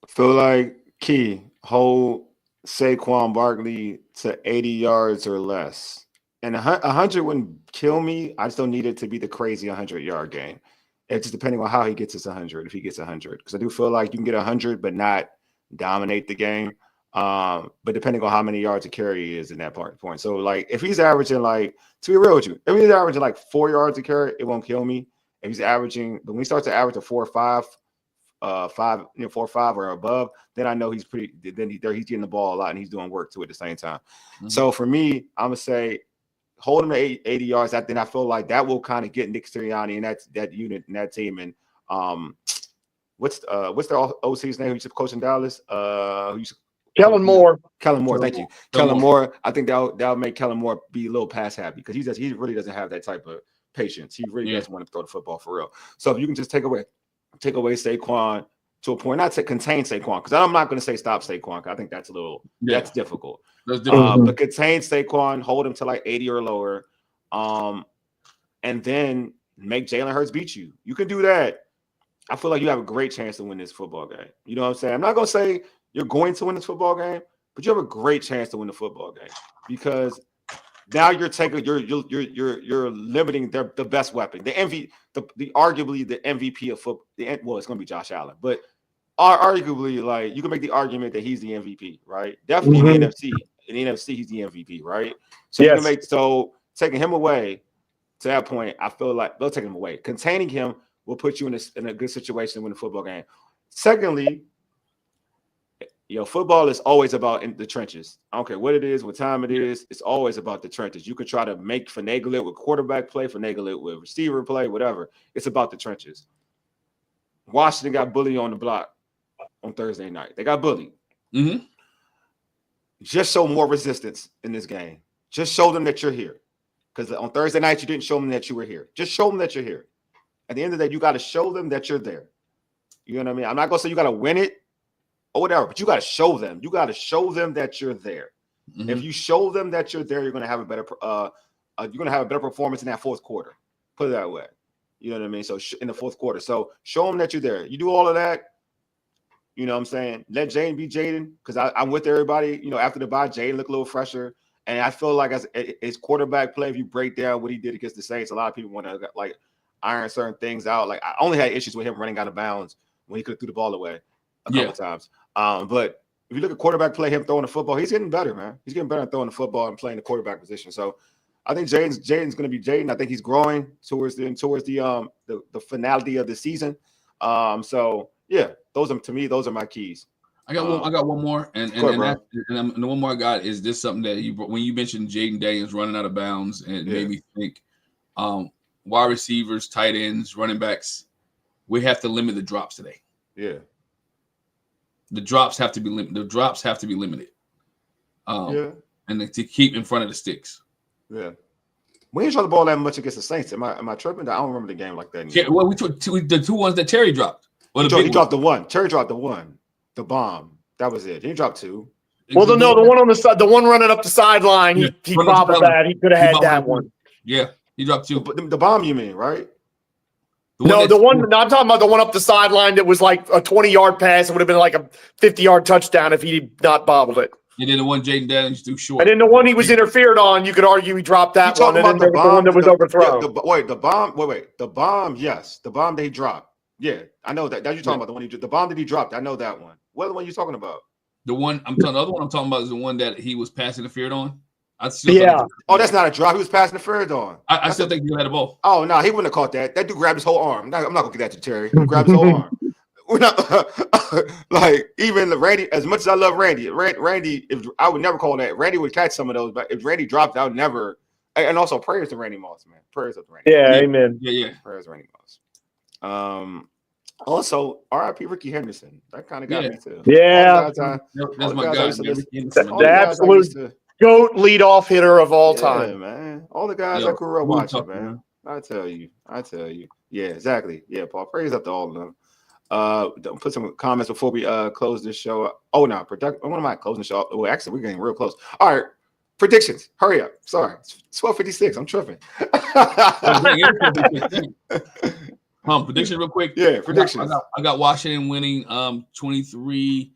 [SPEAKER 1] I feel like key, hold Saquon Barkley to 80 yards or less. And 100 wouldn't kill me. I just don't need it to be the crazy 100-yard game. It's just depending on how he gets his 100, if he gets 100. Because I do feel like you can get 100 but not dominate the game. But depending on how many yards a carry he is in that point. So, like, if he's averaging, like, to be real with you, if he's averaging, like, 4 yards a carry, it won't kill me. If he's averaging – but when he starts to average a 4 or 5, 4 or 5 or above, then I know he's pretty – then he's getting the ball a lot and he's doing work too at the same time. Mm-hmm. So, for me, I'm going to say – hold him to 80 yards. Then I feel like that will kind of get Nick Sirianni and that unit and that team. And what's their OC's name? Who used to coach in Dallas?
[SPEAKER 2] Kellen Moore.
[SPEAKER 1] Kellen Moore. Thank you, Kellen Moore. I think that'll make Kellen Moore be a little pass happy because he really doesn't have that type of patience. He really doesn't want to throw the football for real. So if you can just take away Saquon to a point, not to contain Saquon, because I'm not going to say stop Saquon. I think that's that's difficult. But contain Saquon, hold him to like 80 or lower, and then make Jalen Hurts beat you. You can do that. I feel like you have a great chance to win this football game. You know what I'm saying? I'm not going to say you're going to win this football game, but you have a great chance to win the football game because now you're limiting the best weapon, the arguably the MVP of football. Well, it's going to be Josh Allen, but arguably, like, you can make the argument that he's the MVP, right? Definitely in the NFC. In the NFC, he's the MVP, right? So you can taking him away to that point, I feel like they'll take him away. Containing him will put you in a good situation to win the football game. Secondly, football is always about in the trenches. I don't care what it is, what time it is. It's always about the trenches. You could try to finagle it with quarterback play, finagle it with receiver play, whatever. It's about the trenches. Washington got bullied on the block on Thursday night. They got bullied. Mm-hmm. Just show more resistance in this game. Just show them that you're here. Because on Thursday night, you didn't show them that you were here. Just show them that you're here. At the end of the day, you got to show them that you're there. You know what I mean? I'm not going to say you got to win it or whatever, but you got to show them. You got to show them that you're there. Mm-hmm. If you show them that you're there, you're going to have a better performance in that fourth quarter. Put it that way. You know what I mean? So in the fourth quarter. So show them that you're there. You do all of that. You know what I'm saying? Let Jaden be Jaden, because I'm with everybody. After the bye, Jaden looked a little fresher. And I feel like as his quarterback play, if you break down what he did against the Saints, a lot of people want to, like, iron certain things out. Like, I only had issues with him running out of bounds when he could have threw the ball away a couple times. But if you look at quarterback play, him throwing the football, he's getting better, man. He's getting better at throwing the football and playing the quarterback position. So I think Jaden's going to be Jaden. I think he's growing towards the finality of the season. So yeah, those are my keys.
[SPEAKER 4] I got one more, and the one more I got is this something that when you mentioned Jaden Daniels running out of bounds, and it made me think, wide receivers, tight ends, running backs, we have to limit the drops today. Yeah, the drops have to be limited. And to keep in front of the sticks. Yeah.
[SPEAKER 1] We didn't throw the ball that much against the Saints. Am I tripping? I don't remember the game like that anymore.
[SPEAKER 4] Yeah, well, we took the two ones that Terry dropped.
[SPEAKER 1] He dropped the one. Terry dropped the one. The bomb. That was it. He dropped 2.
[SPEAKER 2] Well, the one on the side, the one running up the sideline, he bobbled that. He could have had that one.
[SPEAKER 4] Yeah, he dropped 2.
[SPEAKER 1] The bomb, you mean, right?
[SPEAKER 2] No, I'm talking about the one up the sideline that was like a 20-yard pass. It would have been like a 50-yard touchdown if he had not bobbled it.
[SPEAKER 4] And then the one Jaden Daniels threw short.
[SPEAKER 2] And then the one he was interfered on, you could argue he dropped that one. And then there was the one that was overthrown.
[SPEAKER 1] The bomb, yes. The bomb that he dropped. Yeah, I know that. That's you're talking about the bomb that he dropped. I know that one. What other one you talking about?
[SPEAKER 4] The other one I'm talking about is the one that he was pass interfered on.
[SPEAKER 1] That's not a drop. He was pass interfered on.
[SPEAKER 4] I still think he had a ball.
[SPEAKER 1] Oh no, he wouldn't have caught that. That dude grabbed his whole arm. I'm not gonna get that to Terry. He grabbed his whole arm. We're not like even Randy. As much as I love Randy, if I would never call that. Randy would catch some of those, but if Randy dropped, I would never. And also prayers to Randy Moss, man. Prayers up to Randy.
[SPEAKER 2] Yeah, amen.
[SPEAKER 1] Yeah. Prayers to Randy Moss. Also, R.I.P. Ricky Henderson. That kind of got me too.
[SPEAKER 2] Yeah,
[SPEAKER 4] that's my guy.
[SPEAKER 2] The absolute GOAT leadoff hitter of all time,
[SPEAKER 1] man. All the guys I grew up watching, man. I tell you. Yeah, exactly. Yeah, Paul. Praise up to all of them. Put some comments before we close this show. Oh no, when am I closing the show? Well, actually, we're getting real close. All right, predictions. Hurry up. Sorry, it's 12:56. I'm tripping.
[SPEAKER 4] Predictions real quick.
[SPEAKER 1] Yeah, predictions.
[SPEAKER 4] I got Washington winning 23-27.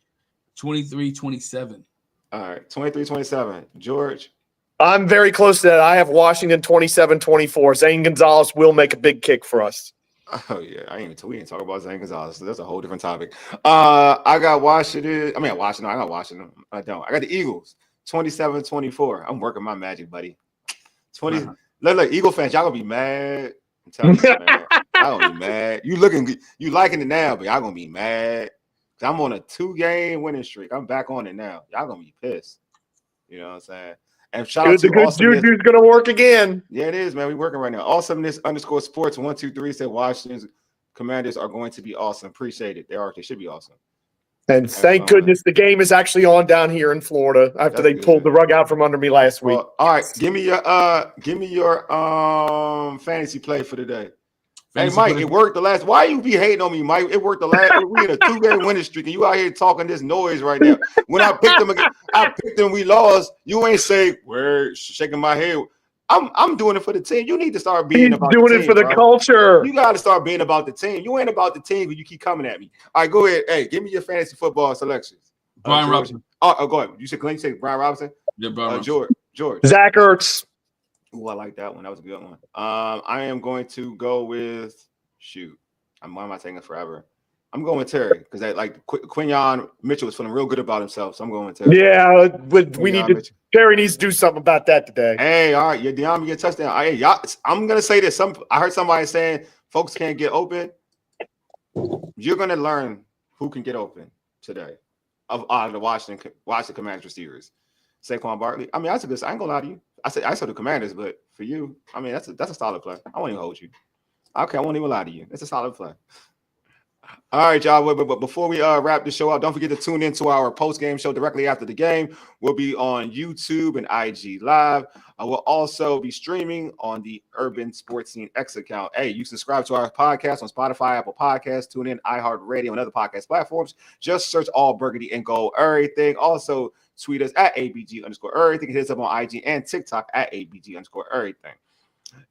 [SPEAKER 1] All right, 23-27. George.
[SPEAKER 2] I'm very close to that. I have Washington 27-24. Zane Gonzalez will make a big kick for us.
[SPEAKER 1] Oh yeah, we ain't talking about Zane Gonzalez. So that's a whole different topic. I got Washington. I got Washington. I don't. I got the Eagles 27-24. I'm working my magic, buddy. 20. Look, Eagle fans, y'all gonna be mad. I'm telling you, man. Y'all gonna be mad. You liking it now, but y'all gonna be mad. I'm on a 2-game winning streak. I'm back on it now. Y'all gonna be pissed. You know what I'm saying? And shout out to
[SPEAKER 2] the good juju's gonna work again.
[SPEAKER 1] Yeah, it is, man. We're working right now. Awesomeness_sports 123 said Washington's Commanders are going to be awesome. Appreciate it. They should be awesome.
[SPEAKER 2] And thank goodness the game is actually on down here in Florida after they pulled the rug out from under me last week.
[SPEAKER 1] All right, give me your fantasy play for today. Hey, Mike, it worked the last. Why you be hating on me, Mike? It worked the last. We in a 2-game winning streak, and you out here talking this noise right now. When I picked them, we lost. You ain't say we're shaking my head. I'm doing it for the team. You need to start being about
[SPEAKER 2] doing
[SPEAKER 1] the team,
[SPEAKER 2] it for the culture.
[SPEAKER 1] You got to start being about the team. You ain't about the team, but you keep coming at me. All right, go ahead. Hey, give me your fantasy football selections.
[SPEAKER 4] Brian Robinson.
[SPEAKER 1] Oh, go ahead. You said Brian Robinson?
[SPEAKER 4] Yeah, Brian Robinson.
[SPEAKER 1] George.
[SPEAKER 2] Zach Ertz.
[SPEAKER 1] Ooh, I like that one. That was a good one. I am going to go with why am I taking it forever? I'm going with Terry because Quinyon Mitchell was feeling real good about himself, so I'm going with Terry.
[SPEAKER 2] Yeah, but Terry needs to do something about that today.
[SPEAKER 1] Hey, all right, Deion get a touchdown. Hey, y'all, I'm gonna say this. I heard somebody saying folks can't get open. You're gonna learn who can get open today of the Washington Commanders receivers. Saquon Barkley. I mean, that's a good. I ain't gonna lie to you. I said the Commanders, but for you, I mean, that's a solid play. I won't even hold you. Okay, I won't even lie to you. It's a solid play. All right, y'all. But before we wrap the show out, don't forget to tune into our post-game show directly after the game. We'll be on YouTube and IG Live. We'll also be streaming on the Urban Sports Scene X account. Hey, you subscribe to our podcast on Spotify, Apple Podcasts, TuneIn, iHeartRadio, and other podcast platforms. Just search All Burgundy and Gold Everything. Also, tweet us at ABG_everything. Hit us up on IG and TikTok at ABG_everything.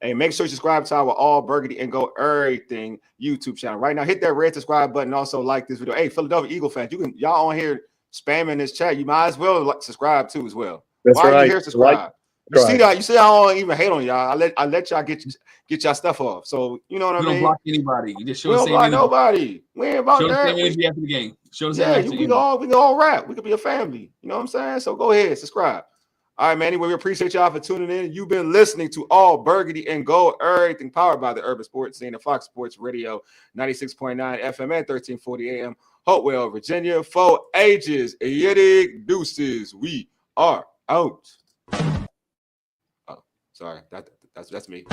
[SPEAKER 1] Hey, make sure you subscribe to our All Burgundy and Go Everything YouTube channel right now. Hit that red subscribe button. Also like this video. Hey, Philadelphia Eagle fans, y'all on here spamming this chat. You might as well subscribe too as well.
[SPEAKER 2] That's
[SPEAKER 1] Why
[SPEAKER 2] right.
[SPEAKER 1] are you here? Subscribe. You see that? You see I don't even hate on y'all. I let y'all get y'all stuff off. So you know what I mean.
[SPEAKER 4] We don't block anybody. You just show
[SPEAKER 1] we
[SPEAKER 4] the
[SPEAKER 1] don't
[SPEAKER 4] same
[SPEAKER 1] block
[SPEAKER 4] energy.
[SPEAKER 1] nobody. We ain't about
[SPEAKER 4] show
[SPEAKER 1] that.
[SPEAKER 4] The same energy after the game. Show the same energy.
[SPEAKER 1] We can all rap. We could be a family. You know what I'm saying? So go ahead, subscribe. All right, man. Anyway, we appreciate y'all for tuning in. You've been listening to All Burgundy and Gold, everything powered by the Urban Sports Scene and Fox Sports Radio, 96.9 FM and 1340 AM, Hopewell, Virginia. For ages, Yiddick deuces. We are out. Oh, sorry. That's me.